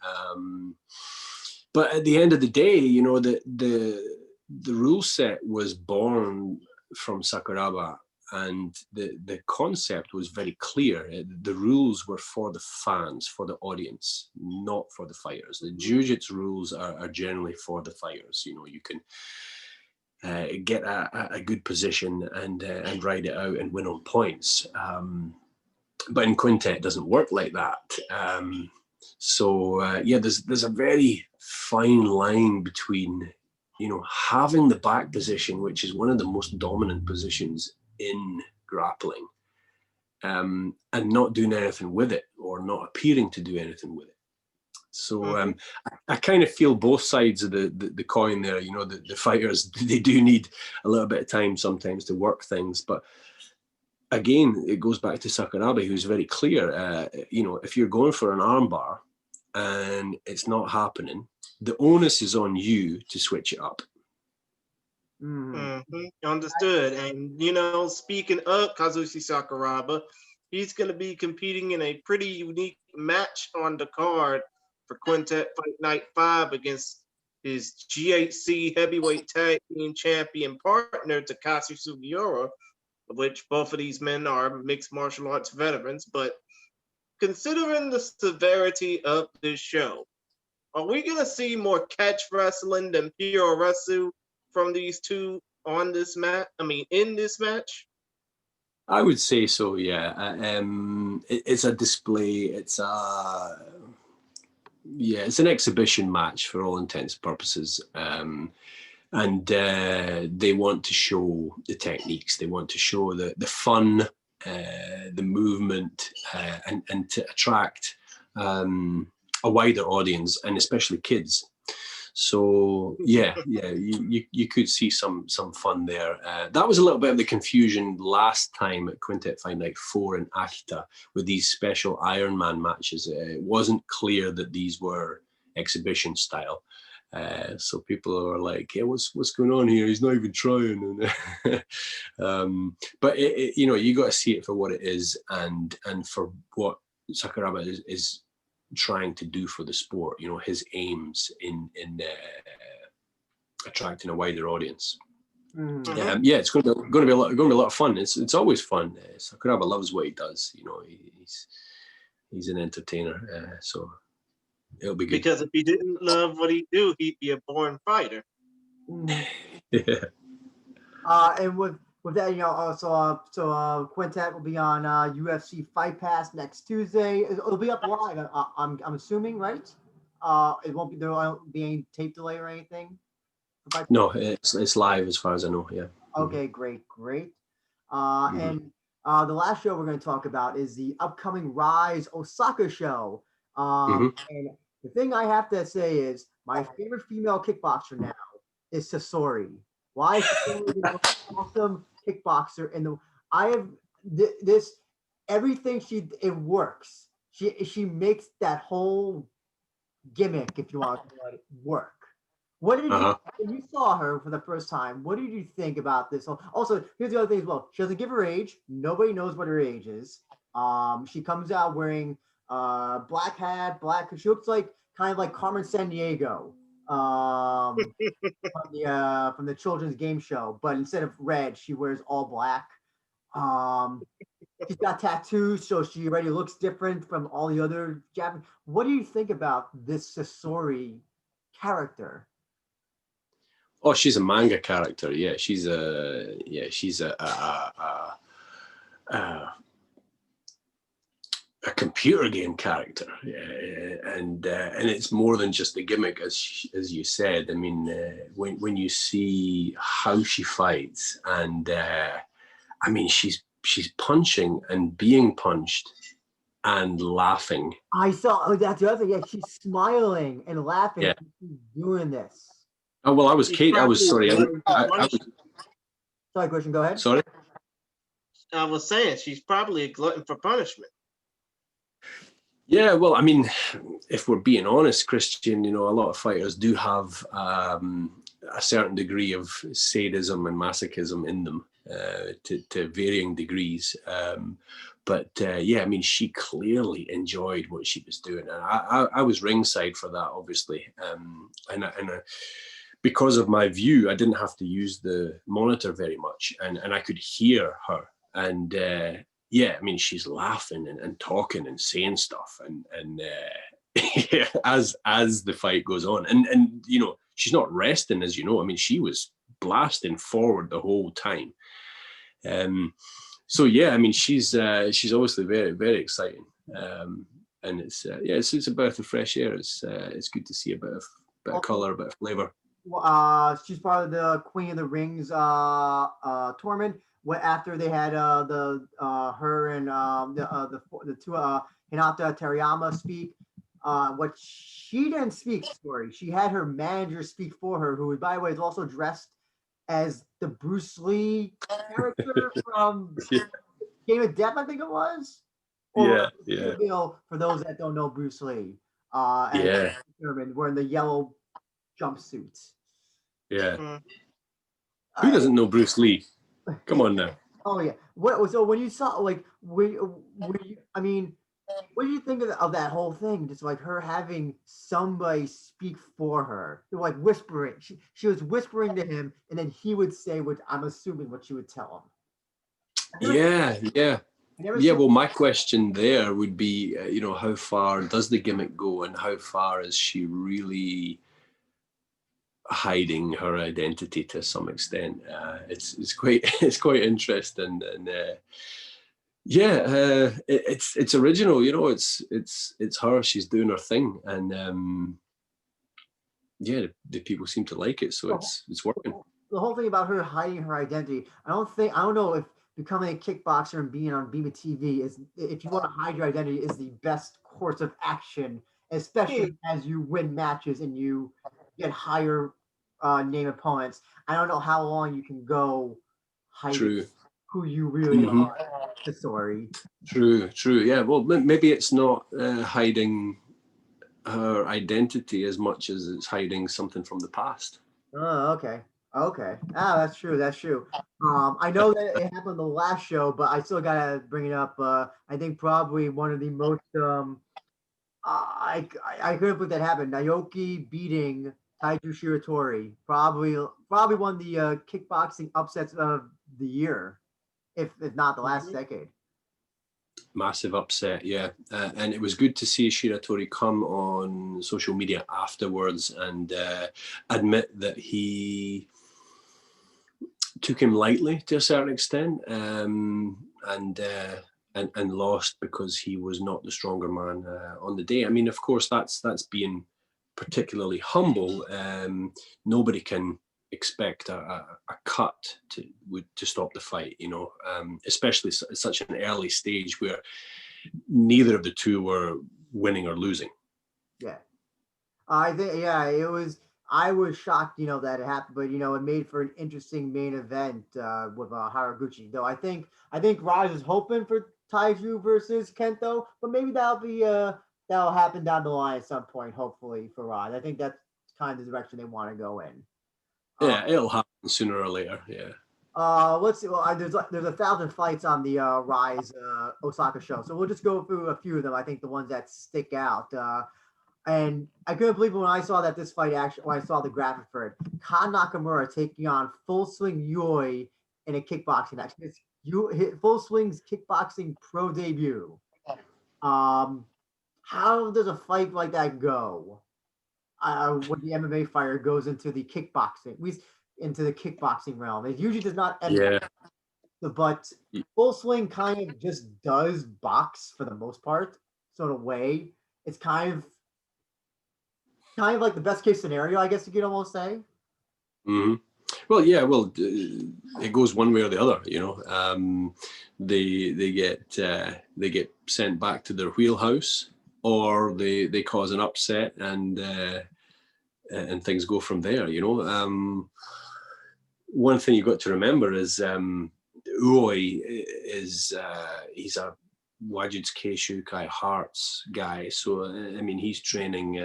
But at the end of the day, the rule set was born from Sakuraba, and the concept was very clear. The rules were for the fans, for the audience, not for the fighters. The jiu-jitsu rules are generally for the fighters. You can get a good position and ride it out and win on points. But in quintet, it doesn't work like that. So there's a very fine line between, having the back position, which is one of the most dominant positions in grappling, and not doing anything with it or not appearing to do anything with it. So I kind of feel both sides of the coin there. The fighters, they do need a little bit of time sometimes to work things, but again, it goes back to Sakurabe, who's very clear. If you're going for an armbar and it's not happening, the onus is on you to switch it up. Understood. And speaking of Kazushi Sakuraba, he's going to be competing in a pretty unique match on the card for Quintet Fight Night 5 against his GHC heavyweight tag team champion partner Takashi Sugiura, of which both of these men are mixed martial arts veterans. But considering the severity of this show, are we going to see more catch wrestling than pure wrestle from these two on this match? In this match? I would say so, yeah. It's a display. It's an exhibition match for all intents and purposes. And they want to show the techniques. They want to show the fun, the movement, and to attract a wider audience, and especially kids. So yeah, you could see some fun there. That was a little bit of the confusion last time at Quintet Fight Night 4 in Akita with these special Iron Man matches. It wasn't clear that these were exhibition style. So people are like, yeah, what's going on here? He's not even trying. But you know, you got to see it for what it is, and for what Sakuraba is trying to do for the sport. You know, his aims in attracting a wider audience. Yeah, it's going to be a lot of fun. It's always fun. Sakuraba loves what he does. You know, he's an entertainer. So. It'll be good. Because if he didn't love what he do, he'd be a born fighter. Yeah. And with that, you know, so Quintet will be on UFC Fight Pass next Tuesday. It'll be up live. I'm assuming, right? It won't be, there won't be any tape delay or anything. No, it's live as far as I know. Yeah. Okay, great. And the last show we're going to talk about is the upcoming Rise Osaka show. And the thing I have to say is my favorite female kickboxer now is Sasori. Why is Sasori the most awesome kickboxer in the? I have this everything it works. She makes that whole gimmick, if you want to let it work. What did you when you saw her for the first time? What did you think about this? Also, here's the other thing as well. She doesn't give her age. Nobody knows what her age is. She comes out wearing black hat, she looks like kind of like Carmen Sandiego from the children's game show, but instead of red, she wears all black. She's got tattoos, so she already looks different from all the other Japanese. What do you think about this Sasori character? Oh, she's a manga character. Yeah, she's a computer game character, and it's more than just a gimmick, as you said. I mean, when you see how she fights, and I mean, she's punching and being punched and laughing. I saw that's the other thing. Yeah, she's smiling and laughing. Yeah. She's doing this. Oh well, I was sorry. Sorry, Christian, go ahead. Sorry. I was saying she's probably a glutton for punishment. Yeah, well, I mean, if we're being honest, Christian, you know, a lot of fighters do have a certain degree of sadism and masochism in them to varying degrees. But yeah, I mean, she clearly enjoyed what she was doing. And I was ringside for that, obviously. And because of my view, I didn't have to use the monitor very much, and I could hear her. And yeah, I mean, she's laughing and talking and saying stuff, and yeah, as the fight goes on, and you know, she's not resting, as you know. I mean, she was blasting forward the whole time. So yeah, I mean, she's obviously very, very exciting, and it's a breath of fresh air. It's good to see a bit of color, a bit of flavor. She's part of the Queen of the Rings tournament. After they had her and the two Hinata Terayama speak, what she didn't speak. Sorry, she had her manager speak for her, who, by the way, is also dressed as the Bruce Lee character from Game of Death, I think it was. Yeah. For those that don't know Bruce Lee, wearing the yellow jumpsuits. Yeah. Who doesn't know Bruce Lee? Come on now. Oh yeah. So when you saw what do you think of that whole thing? Just like her having somebody speak for her, like whispering. She was whispering to him, and then he would say what I'm assuming what she would tell him. Yeah. Well, my question there would be, how far does the gimmick go, and how far is she really hiding her identity to some extent? It's quite interesting, and it's original. It's her. She's doing her thing, and the people seem to like it, so it's working. The whole thing about her hiding her identity, I don't know if becoming a kickboxer and being on Beam TV is, if you want to hide your identity, is the best course of action, especially as you win matches and you get higher name opponents. I don't know how long you can go hiding True. who you really are. The story. True. Yeah. Well, maybe it's not hiding her identity as much as it's hiding something from the past. Oh, okay. Okay. Ah, that's true. That's true. I know that it happened the last show, but I still gotta bring it up. I think probably one of the most I couldn't believe that happened. Naoki beating Taiju Shiratori, probably one of the kickboxing upsets of the year, if not the last decade. Massive upset, yeah. And it was good to see Shiratori come on social media afterwards and admit that he took him lightly to a certain extent, and lost because he was not the stronger man on the day. I mean, of course, that's being particularly humble. Nobody can expect a cut to stop the fight, you know, especially at such an early stage where neither of the two were winning or losing. Yeah, I think it was. I was shocked, that it happened, but it made for an interesting main event with Haraguchi. Though I think Rise is hoping for Taiju versus Kento, but maybe that'll happen down the line at some point. Hopefully for Rise, I think that's kind of the direction they want to go in. Yeah, it'll happen sooner or later. Yeah. Let's see. Well, there's 1,000 fights on the Rise Osaka show, so we'll just go through a few of them. I think the ones that stick out. And I couldn't believe when I saw that this fight when I saw the graphic for it, Kan Nakamura taking on Full Swing Yui in a kickboxing match. It's Full Swing's kickboxing pro debut. How does a fight like that go? When the MMA fighter goes into the kickboxing, realm, it usually does not end. Yeah. But Full Swing kind of just does box for the most part. So in a way, it's kind of like the best case scenario, I guess you could almost say. Mm-hmm. Well, yeah. Well, it goes one way or the other. You know, they get sent back to their wheelhouse, or they cause an upset, and things go from there. You know, one thing you've got to remember is Uoi is he's a Wajitsuke Shukai Hearts guy, so I mean he's training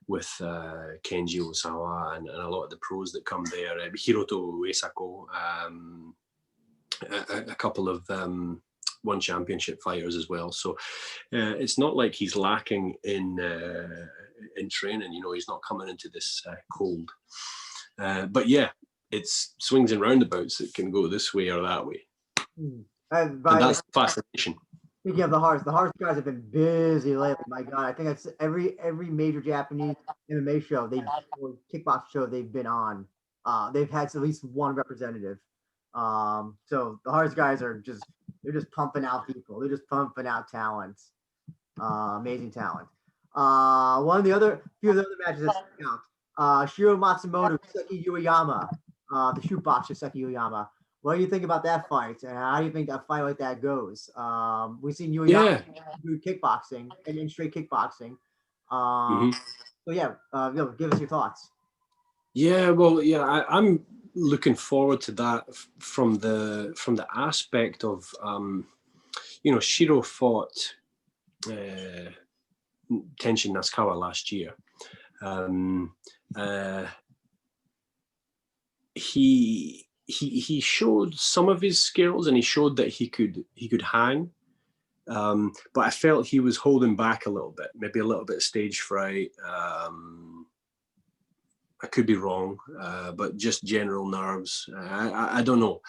with Kenji Osawa and a lot of the pros that come there, Hiroto Uesako, a couple of one championship fighters as well. So it's not like he's lacking in training. You know, he's not coming into this cold. But yeah, it's swings and roundabouts. It can go this way or that way. And that's the fascination. Speaking of the Hearts guys have been busy lately. My God, I think that's every major Japanese MMA show or kickbox show they've been on. They've had at least one representative. So the Hearts guys they're just pumping out people. They're just pumping out talent. Amazing talent. Few of the other matches that stick out. Shiro Matsumoto, Seki Ueyama, the shoot boxer Seki Ueyama. What do you think about that fight? And how do you think a fight like that goes? We've seen Ueyama do kickboxing and in straight kickboxing. So yeah, give us your thoughts. Yeah, well, yeah, I'm looking forward to that from the aspect of Shiro fought Tenshin Nasukawa last year. He showed some of his skills and he showed that he could hang, but I felt he was holding back a little bit, maybe a little bit of stage fright. I could be wrong, but just general nerves. I don't know.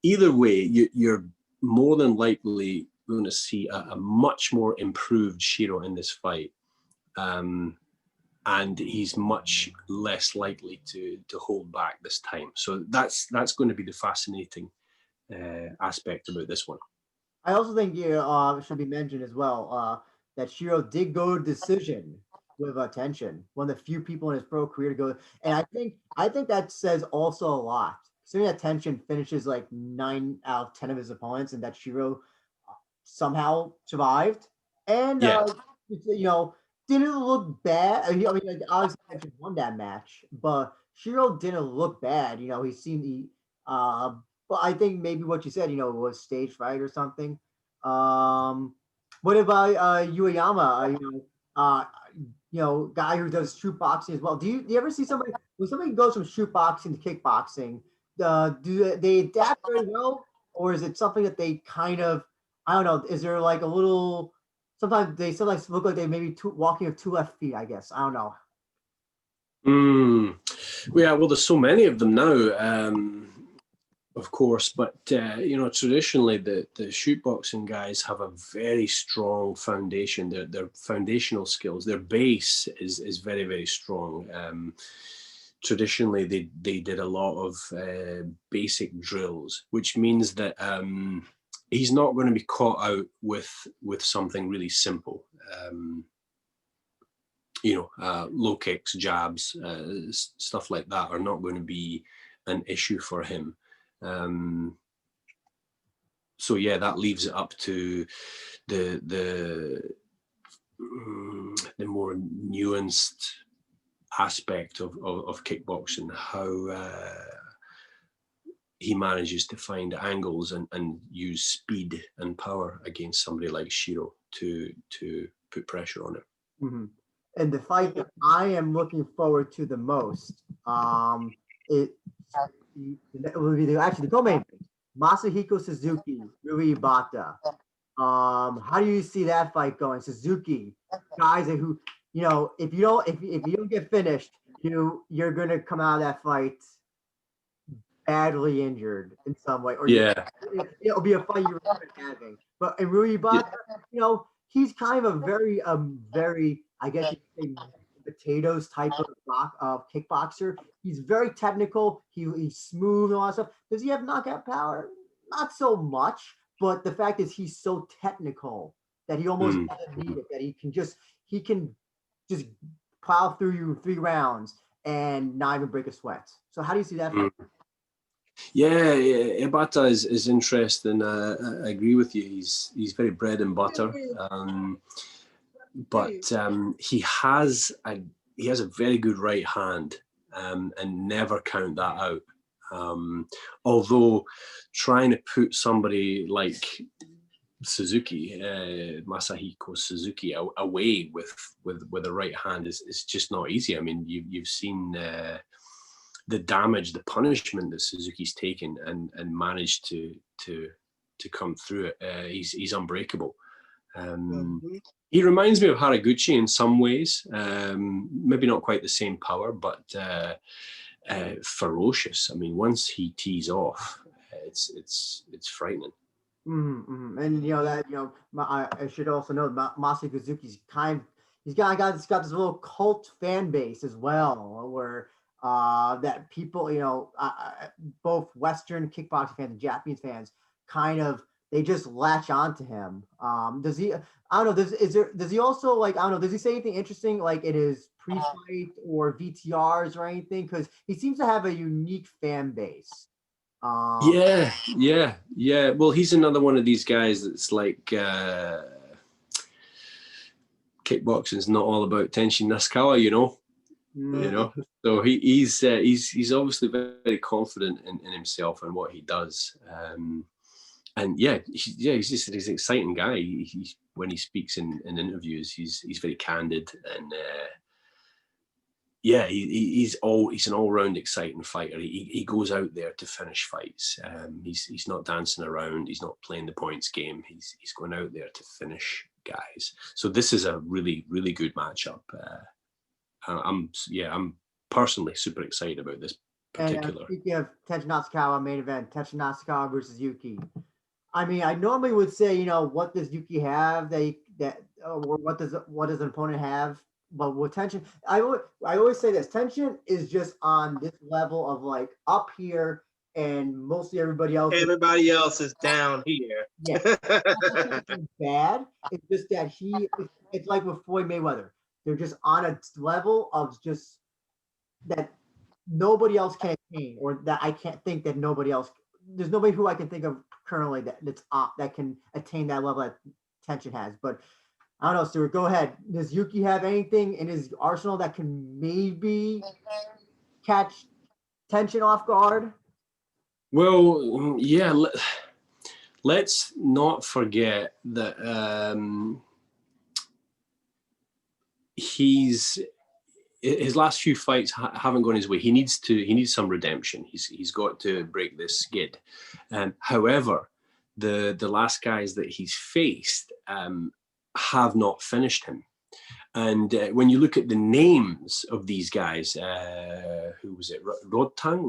Either way, you're more than likely going to see a much more improved Shiro in this fight. And he's much less likely to hold back this time. So that's going to be the fascinating aspect about this one. I also think should be mentioned as well that Shiro did go to decision with Tenshin, one of the few people in his pro career to go. And I think that says also a lot. Considering that Tenshin finishes like 9 out of 10 of his opponents, and that Shiro somehow survived. And didn't look bad. I mean, like, obviously Tension won that match, but Shiro didn't look bad. You know, he seemed but I think maybe what you said, was stage fright or something. What about Ueyama? Guy who does shoot boxing as well. Do you ever see somebody when somebody goes from shoot boxing to kickboxing? Do they adapt very well, or is it something that they kind of, I don't know? Is there like a little? Sometimes they sometimes look like they maybe walking with two left feet. I guess I don't know. Yeah, well, there's so many of them now, of course, but traditionally the shootboxing guys have a very strong foundation. Their foundational skills, their base is very, very strong. Traditionally, they did a lot of basic drills, which means that he's not going to be caught out with something really simple. Low kicks, jabs, stuff like that are not going to be an issue for him. So yeah, that leaves it up to the more nuanced aspect of kickboxing, how he manages to find angles and use speed and power against somebody like Shiro to put pressure on it. Mm-hmm. And the fight that I am looking forward to the most, it will be the co-main event, Masahiko Suzuki, Rui Ibata. How do you see that fight going? Suzuki, guys who, if you don't get finished, you're gonna come out of that fight badly injured in some way, or it'll be a fight you regret having. But in Rui Ibata, he's kind of a very I guess you could say potatoes type of kickboxer. He's very technical. He's smooth and all that stuff. Does he have knockout power? Not so much. But the fact is, he's so technical that he almost doesn't need it. That he can just plow through you 3 rounds and not even break a sweat. So how do you see that fight? Yeah, Ibata is interesting. I agree with you. He's very bread and butter, but he has a very good right hand, and never count that out. Although trying to put somebody like Suzuki, Masahiko Suzuki, away with a right hand is just not easy. I mean, you've seen the damage, the punishment that Suzuki's taken, and managed to come through it. He's unbreakable. He reminds me of Haraguchi in some ways. Maybe not quite the same power, but ferocious. I mean, once he tees off, it's frightening. Mm-hmm. And I should also know Masahiko Suzuki's he's got this little cult fan base as well, where that people, both Western kickboxing fans and Japanese fans kind of, they just latch on to him. Does he? I don't know. Does he also, like, I don't know? Does he say anything interesting like in his pre-fight or VTRs or anything? Because he seems to have a unique fan base. Yeah. Well, he's another one of these guys that's like kickboxing is not all about Tenshin Nasukawa, So he's obviously very confident in himself and what he does. He's an exciting guy. When he speaks in interviews, he's very candid, and he's an all-round exciting fighter. He goes out there to finish fights. He's not dancing around. He's not playing the points game. He's going out there to finish guys. So this is a really, really good matchup. I'm personally super excited about this particular. And speaking of Tenshin Nasukawa main event, Tenshin Nasukawa versus Yuki. I mean, I normally would say, what does Yuki have or what does an opponent have? But with Tenshin, I always say this: Tenshin is just on this level of like up here, and mostly everybody else is down here. Yeah, bad. It's just that it's like with Floyd Mayweather. They're just on a level of just that nobody else can attain, or that I can't think that nobody else. There's nobody who I can think of currently that can attain that level that Tenshin has. But I don't know, Stuart, go ahead. Does Yuki have anything in his arsenal that can maybe catch tension off guard? Well, yeah, let's not forget that his last few fights haven't gone his way. He needs some redemption. He's got to break this skid. However, the last guys that he's faced have not finished him. And when you look at the names of these guys, who was it? Rodtang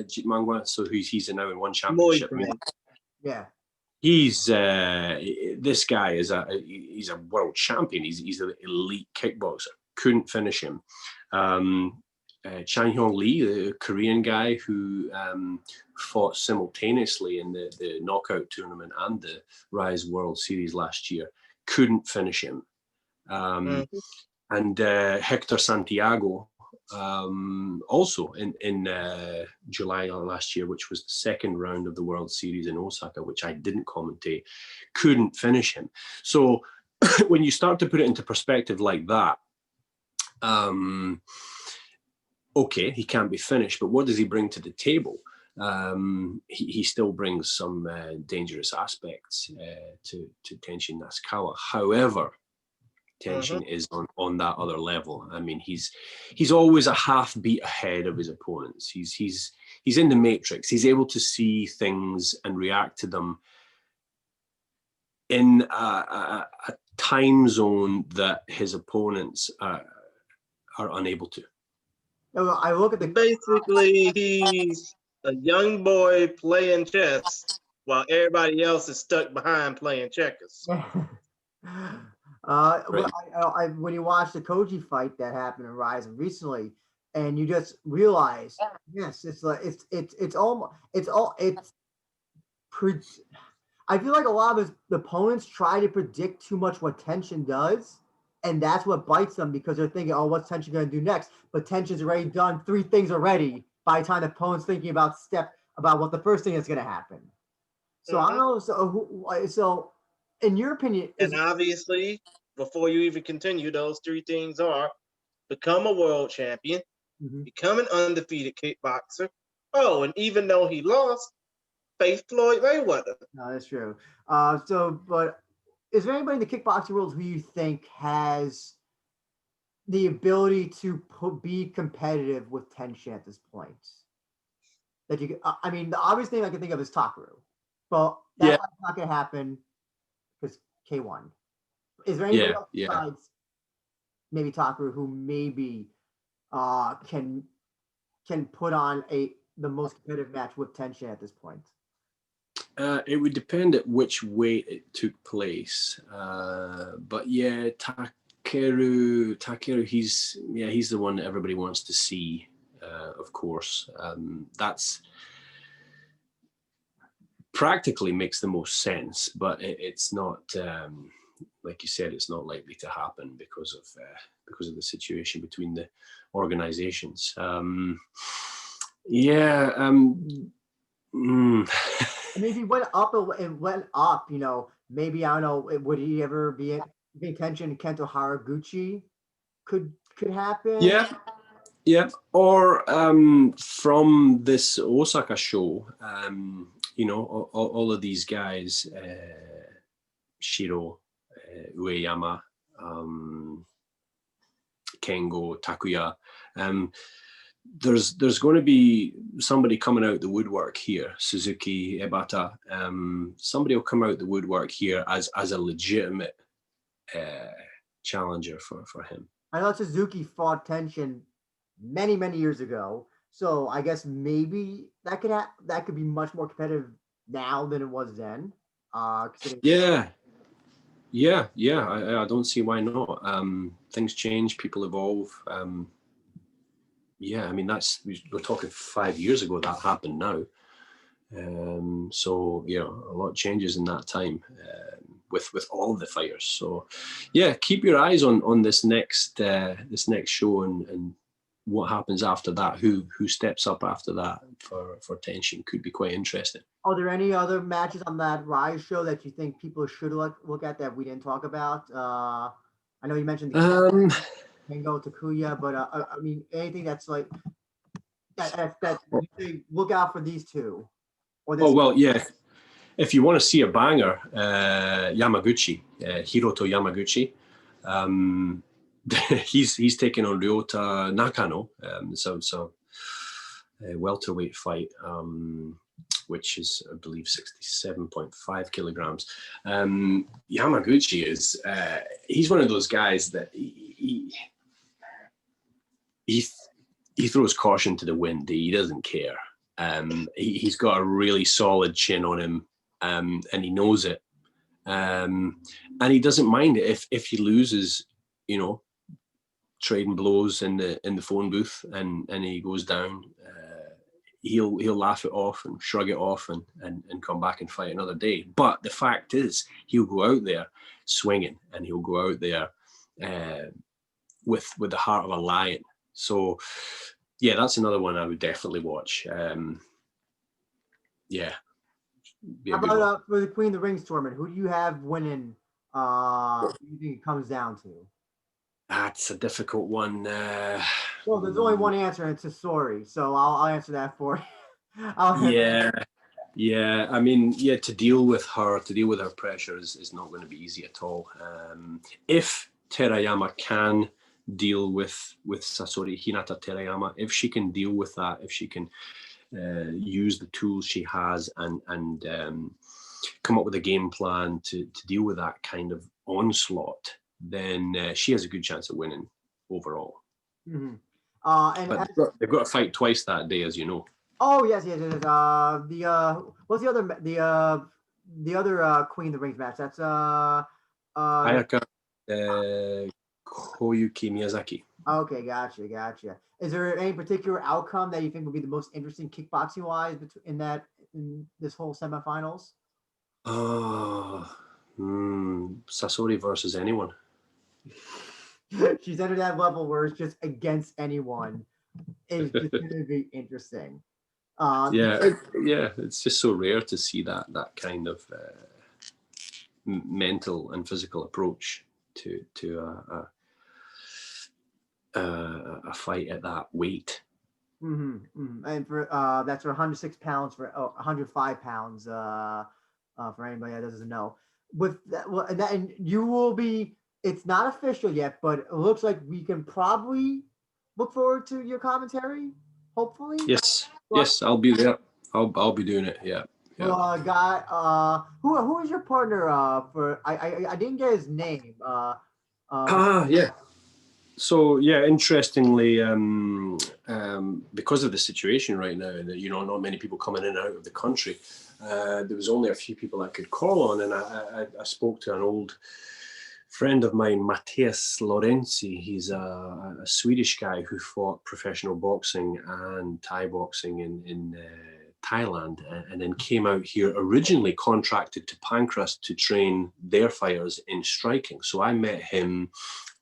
Jitmangwa. So he's now in one championship. I mean, yeah. He's this guy he's a world champion. He's an elite kickboxer. Couldn't finish him. Chang Hyung Lee, the Korean guy who fought simultaneously in the knockout tournament and the Rise World Series last year, couldn't finish him. And Hector Santiago, also in July last year, which was the second round of the World Series in Osaka, which I didn't commentate, couldn't finish him. So when you start to put it into perspective like that, okay, he can't be finished, but what does he bring to the table? He still brings some dangerous aspects to Tenshin Nasukawa. However, Tenshin is on that other level. I mean, he's always a half beat ahead of his opponents. He's in the matrix. He's able to see things and react to them in a time zone that his opponents are unable to. I look at the basically he's a young boy playing chess while everybody else is stuck behind playing checkers. Right. When you watch the Koji fight that happened in Rizin recently, and you just realize, yes, it's like I feel like a lot of the opponents try to predict too much what Tenshin does, and that's what bites them because they're thinking, oh, what's Tenshin going to do next? But Tenshin's already done 3 things already by the time the opponent's thinking about what the first thing that's going to happen. So I don't know. So in your opinion, and obviously, before you even continue, those 3 things are become a world champion, become an undefeated kickboxer. Oh, and even though he lost, face Floyd Mayweather. No, that's true. But is there anybody in the kickboxing world who you think has the ability to be competitive with Tenshin at this point? That you, I mean, the obvious thing I can think of is Takaru, but that's not going to happen because K1. Is there anybody else besides maybe Takaru who maybe can put on the most competitive match with Tenshin at this point? It would depend at which way it took place, but yeah, Takeru, he's the one that everybody wants to see, of course. That's practically makes the most sense, but it's not, like you said, it's not likely to happen because of the situation between the organizations. I mean, if he went up, you know, maybe, I don't know, would he ever be in contention? Kento Haraguchi could happen. Yeah. Or from this Osaka show, you know, all of these guys, Shiro, Ueyama, Kengo, Takuya, there's going to be somebody coming out the woodwork here, Suzuki, Ebata. Somebody will come out the woodwork here as a legitimate challenger for him. I know Suzuki fought Tenshin many years ago, so I guess maybe that could be much more competitive now than it was then. Yeah. I don't see why not. Things change, people evolve. I mean, we're talking 5 years ago that happened now. So you know, a lot changes in that time with all the fighters. So yeah, keep your eyes on this next show and what happens after that, who steps up after that for Tenshin, could be quite interesting. Are there any other matches on that Rise show that you think people should look at that we didn't talk about? I know you mentioned the Kengo Takuya, but I mean anything that's like that you say, look out for these two. Or this. Oh well, yeah. If you want to see a banger, Yamaguchi, Hiroto Yamaguchi, he's taking on Ryota Nakano, so a welterweight fight, which is, I believe, 67.5 kilograms. Yamaguchi is he's one of those guys that he throws caution to the wind. He doesn't care. He's got a really solid chin on him. And he knows it, and he doesn't mind it if he loses, you know, trading blows in the phone booth, and he goes down. He'll laugh it off and shrug it off and come back and fight another day. But the fact is, he'll go out there swinging, and he'll go out there with the heart of a lion. So yeah, that's another one I would definitely watch. Yeah. How about for the Queen of the Rings tournament? Who do you have winning? Who do you think it comes down to? That's a difficult one. Well, there's only one answer, and it's a sorry. So I'll answer that for you. Yeah. I mean, yeah, to deal with her pressure is not going to be easy at all. If Terayama can deal with Sasori, Hinata Terayama, if she can deal with that, if she can use the tools she has and come up with a game plan to deal with that kind of onslaught, then she has a good chance of winning overall. Mm-hmm. But they've got to fight twice that day, as you know. Oh yes. What's the other Queen of the Rings match? That's Ayaka Koyuki Miyazaki. Okay, gotcha. Is there any particular outcome that you think would be the most interesting kickboxing wise in this whole semifinals? Sasori versus anyone. She's entered that level where it's just against anyone. It's just going to be interesting. It's just so rare to see that kind of mental and physical approach to a fight at that weight. And for that's for 106 pounds for 105 pounds for anybody that doesn't know. With that, and you will be. It's not official yet, but it looks like we can probably look forward to your commentary. Hopefully. Yes, I'll be there. I'll be doing it. Yeah. Guy, who is your partner? For I didn't get his name. Yeah. So yeah, interestingly, because of the situation right now, that not many people coming in and out of the country, there was only a few people I could call on, and I spoke to an old friend of mine, Mattias Lorenzi. He's a Swedish guy who fought professional boxing and Thai boxing in Thailand, and then came out here, originally contracted to Pancrase to train their fighters in striking. So I met him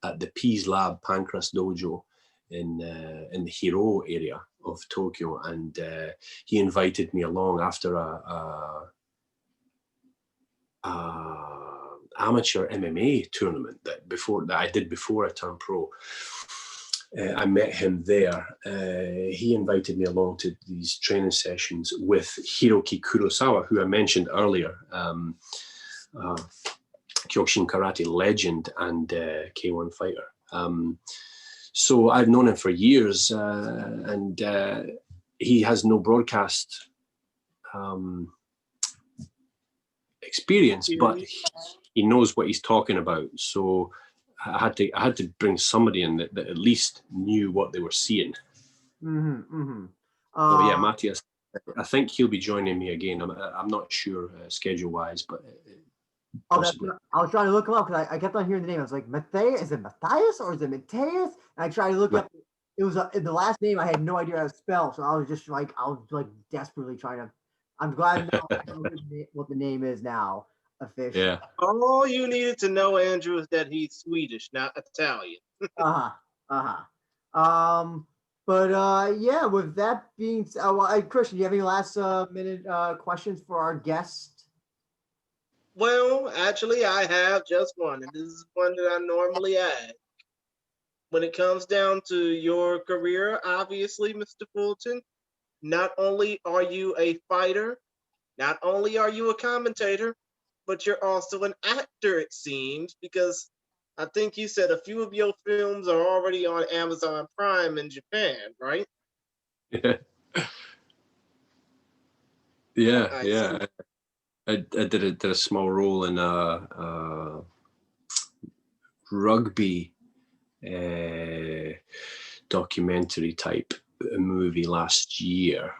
at the Pease Lab Pancrase Dojo in the Hiro area of Tokyo, and he invited me along after a amateur MMA tournament that I did before I turned pro. I met him there. He invited me along to these training sessions with Hiroki Kurosawa, who I mentioned earlier, Kyokushin karate legend and K1 fighter. So I've known him for years, and he has no broadcast experience, but he knows what he's talking about. So I had to bring somebody in that at least knew what they were seeing. So yeah, Matthias, I think he'll be joining me again. I'm not sure schedule wise, but possibly. I was trying to look him up because I kept on hearing the name. I was like, Matthias? Is it Matthias or is it Matthias? And I tried to look up. It was the last name. I had no idea how to spell, so I was desperately trying to. I'm glad now I know what the name is now. Official. Yeah. All you needed to know, Andrew, is that he's Swedish, not Italian. But yeah, with that being said, well, Christian, do you have any last minute questions for our guest? Well, actually, I have just one, and this is one that I normally ask. When it comes down to your career, obviously, Mr. Fulton, not only are you a fighter, not only are you a commentator, but you're also an actor, it seems, because I think you said a few of your films are already on Amazon Prime in Japan, right? Yeah, yeah, I see. yeah. I did a small role in a rugby documentary type movie last year.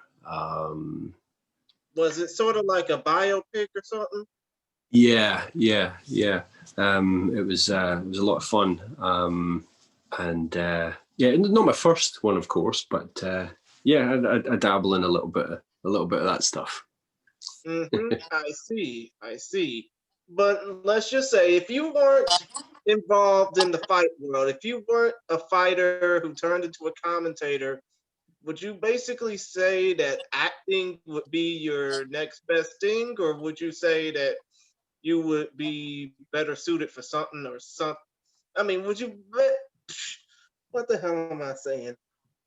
Was it sort of like a biopic or something? Yeah, yeah, yeah. It was a lot of fun, and yeah, not my first one, of course, but yeah, I dabble in a little bit of that stuff. I see. I see. But let's just say if you weren't involved in the fight world, if you weren't a fighter who turned into a commentator, would you basically say that acting would be your next best thing, or would you say that you would be better suited for something or something? I mean, would you? What the hell am I saying?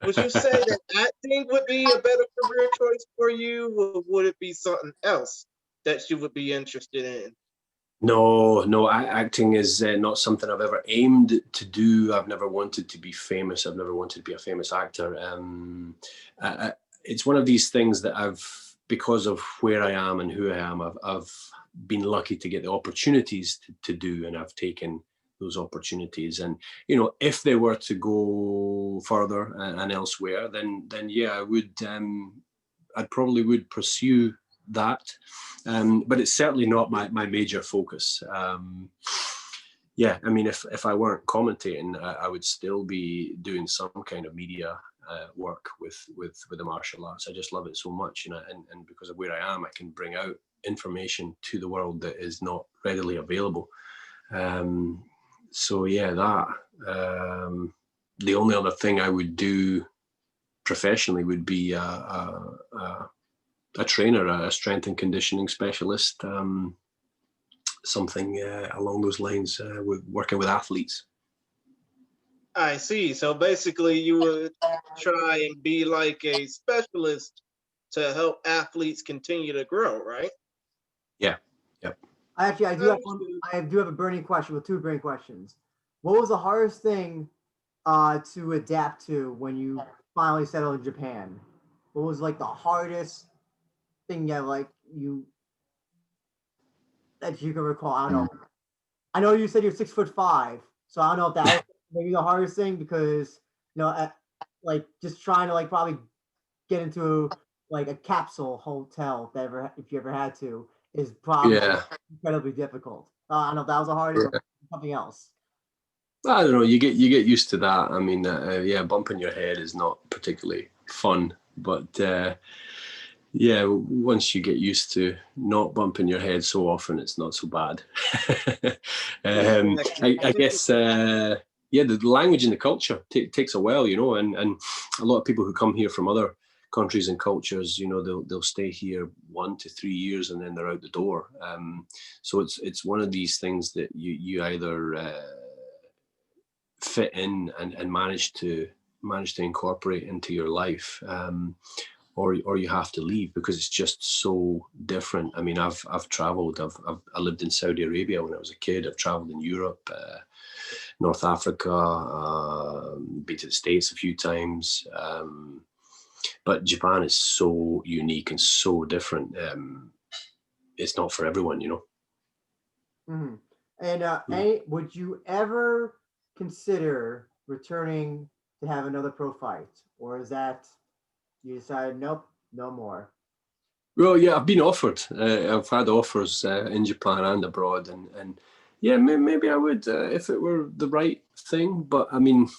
Would you say that acting would be a better career choice for you, or would it be something else that you would be interested in? No, no, acting is not something I've ever aimed to do. I've never wanted to be famous. I've never wanted to be a famous actor. It's one of these things that because of where I am and who I am, I've been lucky to get the opportunities to do, and I've taken those opportunities. And if they were to go further and elsewhere, then yeah, I would. I probably would pursue that, but it's certainly not my major focus. Yeah, I mean, if I weren't commentating, I would still be doing some kind of media work with the martial arts. I just love it so much, and because of where I am, I can bring out information to the world that is not readily available. So yeah, that the only other thing I would do professionally would be a trainer, a strength and conditioning specialist, something along those lines, with working with athletes. I see. So basically, you would try and be like a specialist to help athletes continue to grow, right? Yeah. Yep. Actually, I do have one. Understood. I do have a burning question with two burning questions. What was the hardest thing to adapt to when you finally settled in Japan? What was like the hardest thing that you can recall? I don't know. I know you said you're 6'5", so I don't know if that was maybe the hardest thing because like just trying to like probably get into like a capsule hotel if you ever had to is probably Yeah. incredibly difficult. I don't know if that was the hardest or something else. I don't know. You get used to that. I mean, yeah, bumping your head is not particularly fun, but yeah, once you get used to not bumping your head so often, it's not so bad. I guess, yeah, the language and the culture takes a while, and a lot of people who come here from other countries and cultures, they'll stay here 1 to 3 years and then they're out the door. So it's one of these things that you either fit in and manage to incorporate into your life, or you have to leave because it's just so different. I mean, I've traveled. I lived in Saudi Arabia when I was a kid. I've traveled in Europe, North Africa, been to the States a few times. But Japan is so unique and so different. It's not for everyone, Mm-hmm. And would you ever consider returning to have another pro fight, or is that you decided nope, no more? Well, yeah, I've been offered. I've had offers in Japan and abroad, and yeah, maybe I would if it were the right thing. But I mean,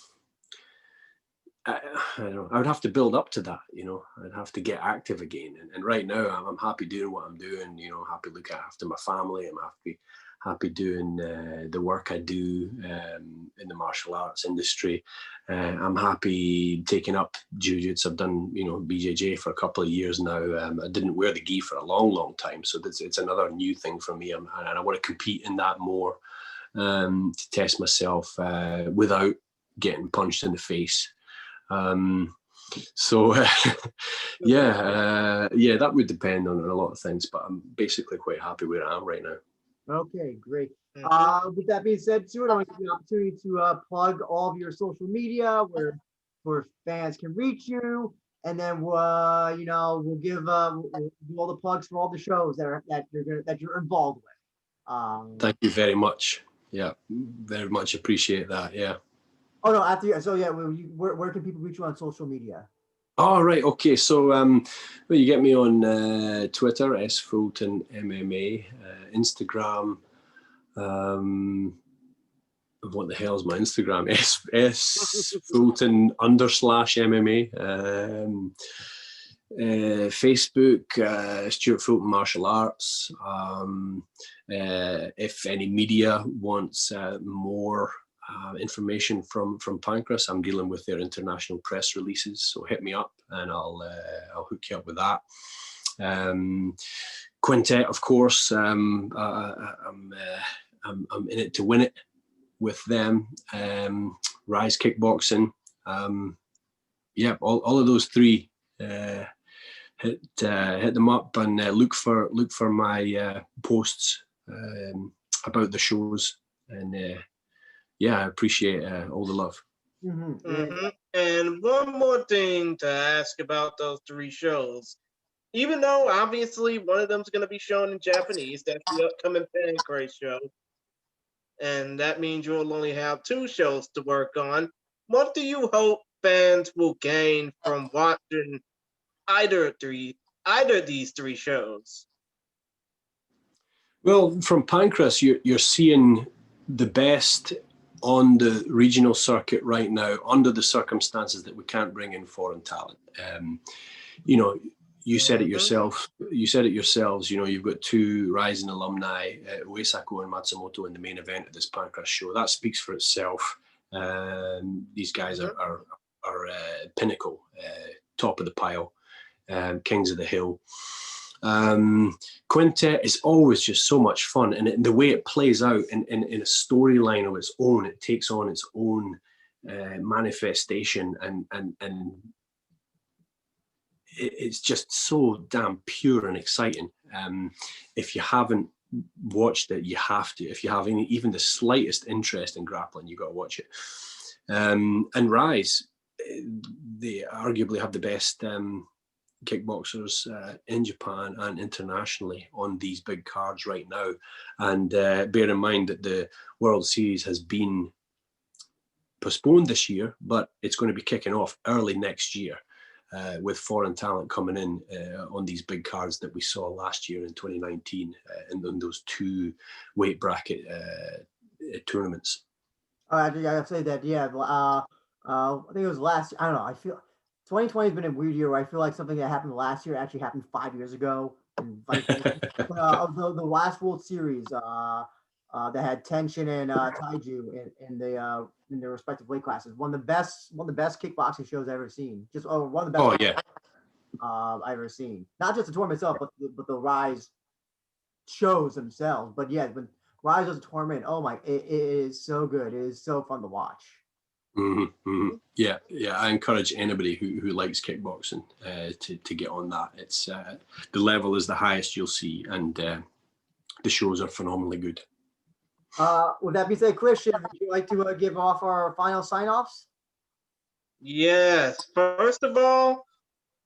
I don't know. I would have to build up to that. I'd have to get active again. And right now, I'm happy doing what I'm doing. Happy looking after my family. I'm happy doing the work I do in the martial arts industry. I'm happy taking up jiu-jitsu. I've done, BJJ for a couple of years now. I didn't wear the gi for a long, long time, so it's another new thing for me, and I want to compete in that more, to test myself without getting punched in the face. So that would depend on a lot of things, but I'm basically quite happy where I am right now. Okay, great. With that being said, Stewart, I want to give you an opportunity to plug all of your social media where fans can reach you, and then we'll give we'll do all the plugs for all the shows that you're involved with. Thank you very much. Yeah, very much appreciate that. Yeah. Oh no, after you. So yeah, where can people reach you on social media? Oh, right. Okay. So, you get me on Twitter, S Fulton MMA, Instagram. What the hell is my Instagram? S Fulton _MMA. Facebook, Stewart Fulton Martial Arts. If any media wants more information from Pancrase, I'm dealing with their international press releases, so hit me up and I'll hook you up with that. Quintet, of course, I'm in it to win it with them. Rise Kickboxing, all of those three. Hit them up and look for my posts about the shows, and I appreciate all the love. And one more thing to ask about those three shows. Even though obviously one of them is going to be shown in Japanese, that's the upcoming Pancrase show, and that means you'll only have 2 shows to work on. What do you hope fans will gain from watching either of these 3 shows? Well, from Pancrase, you're seeing the best on the regional circuit right now under the circumstances that we can't bring in foreign talent. You said it yourself. You said it yourselves. You've got 2 Rizin alumni, Osaka and Matsumoto, in the main event of this Pancrase show. That speaks for itself. These guys are pinnacle, top of the pile, kings of the hill. Quintet is always just so much fun, and the way it plays out in a storyline of its own, it takes on its own manifestation, and it's just so damn pure and exciting. If you haven't watched it, you have to. If you have even the slightest interest in grappling, you got to watch it. And Rise, they arguably have the best kickboxers in Japan and internationally on these big cards right now. And bear in mind that the World Series has been postponed this year, but it's going to be kicking off early next year, with foreign talent coming in on these big cards that we saw last year in 2019 in those 2 weight bracket tournaments. I gotta say that, I think it was last. I don't know. I feel 2020 has been a weird year. Where I feel like something that happened last year actually happened 5 years ago. But the last World Series, that had Tenshin and Taiju in their respective weight classes. One of the best kickboxing shows I've ever seen. Just one of the best. I've ever seen. Not just the tournament itself, but the Rise shows themselves. But yeah, when Rise does a tournament, oh my, it is so good. It is so fun to watch. Yeah. I encourage anybody who likes kickboxing to get on that. It's the level is the highest you'll see, and the shows are phenomenally good. With that being said, Christian, would you like to give off our final sign-offs? Yes. First of all,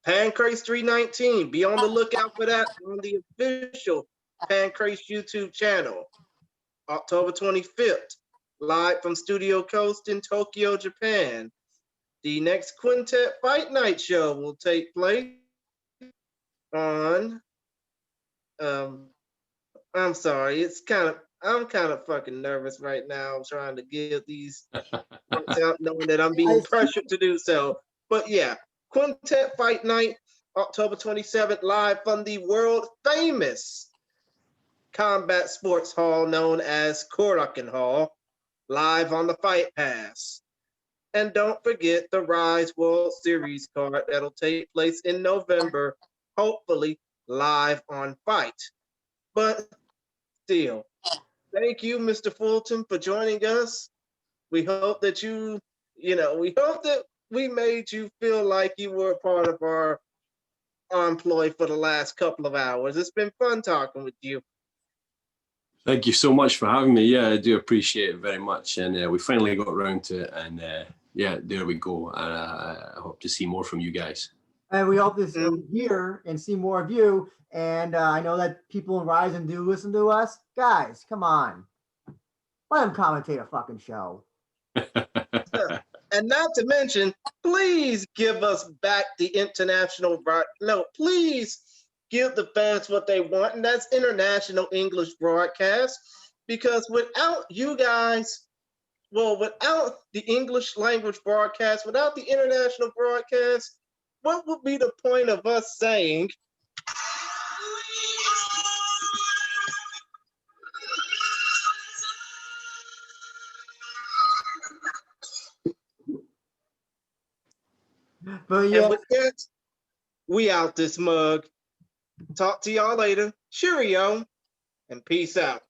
Pancrase 319. Be on the lookout for that on the official Pancrase YouTube channel. October 25th, live from Studio Coast in Tokyo, Japan. The next Quintet Fight Night show will take place on, I'm sorry, I'm kind of fucking nervous right now. I'm trying to give these points out, knowing that I'm being pressured to do so. But yeah, Quintet Fight Night, October 27th, live from the world famous combat sports hall known as Korakuen Hall, live on the Fight Pass. And don't forget the Rise World Series card that'll take place in November, hopefully live on FITE. But still, thank you, Mr. Fulton, for joining us. We hope that we hope that we made you feel like you were a part of our employ for the last couple of hours. It's been fun talking with you. Thank you so much for having me. Yeah, I do appreciate it very much. And we finally got around to it. And yeah, there we go. I hope to see more from you guys. And we hope to hear and see more of you. And I know that people in Rizin do listen to us. Guys, come on. Let them commentate a fucking show. And not to mention, please give us back the international, no, please give the fans what they want, and that's international English broadcast. Because without you guys, well, without the English language broadcast, without the international broadcast, what would be the point of us saying, but yeah. And with that, we out this mug. Talk to y'all later. Cheerio and peace out.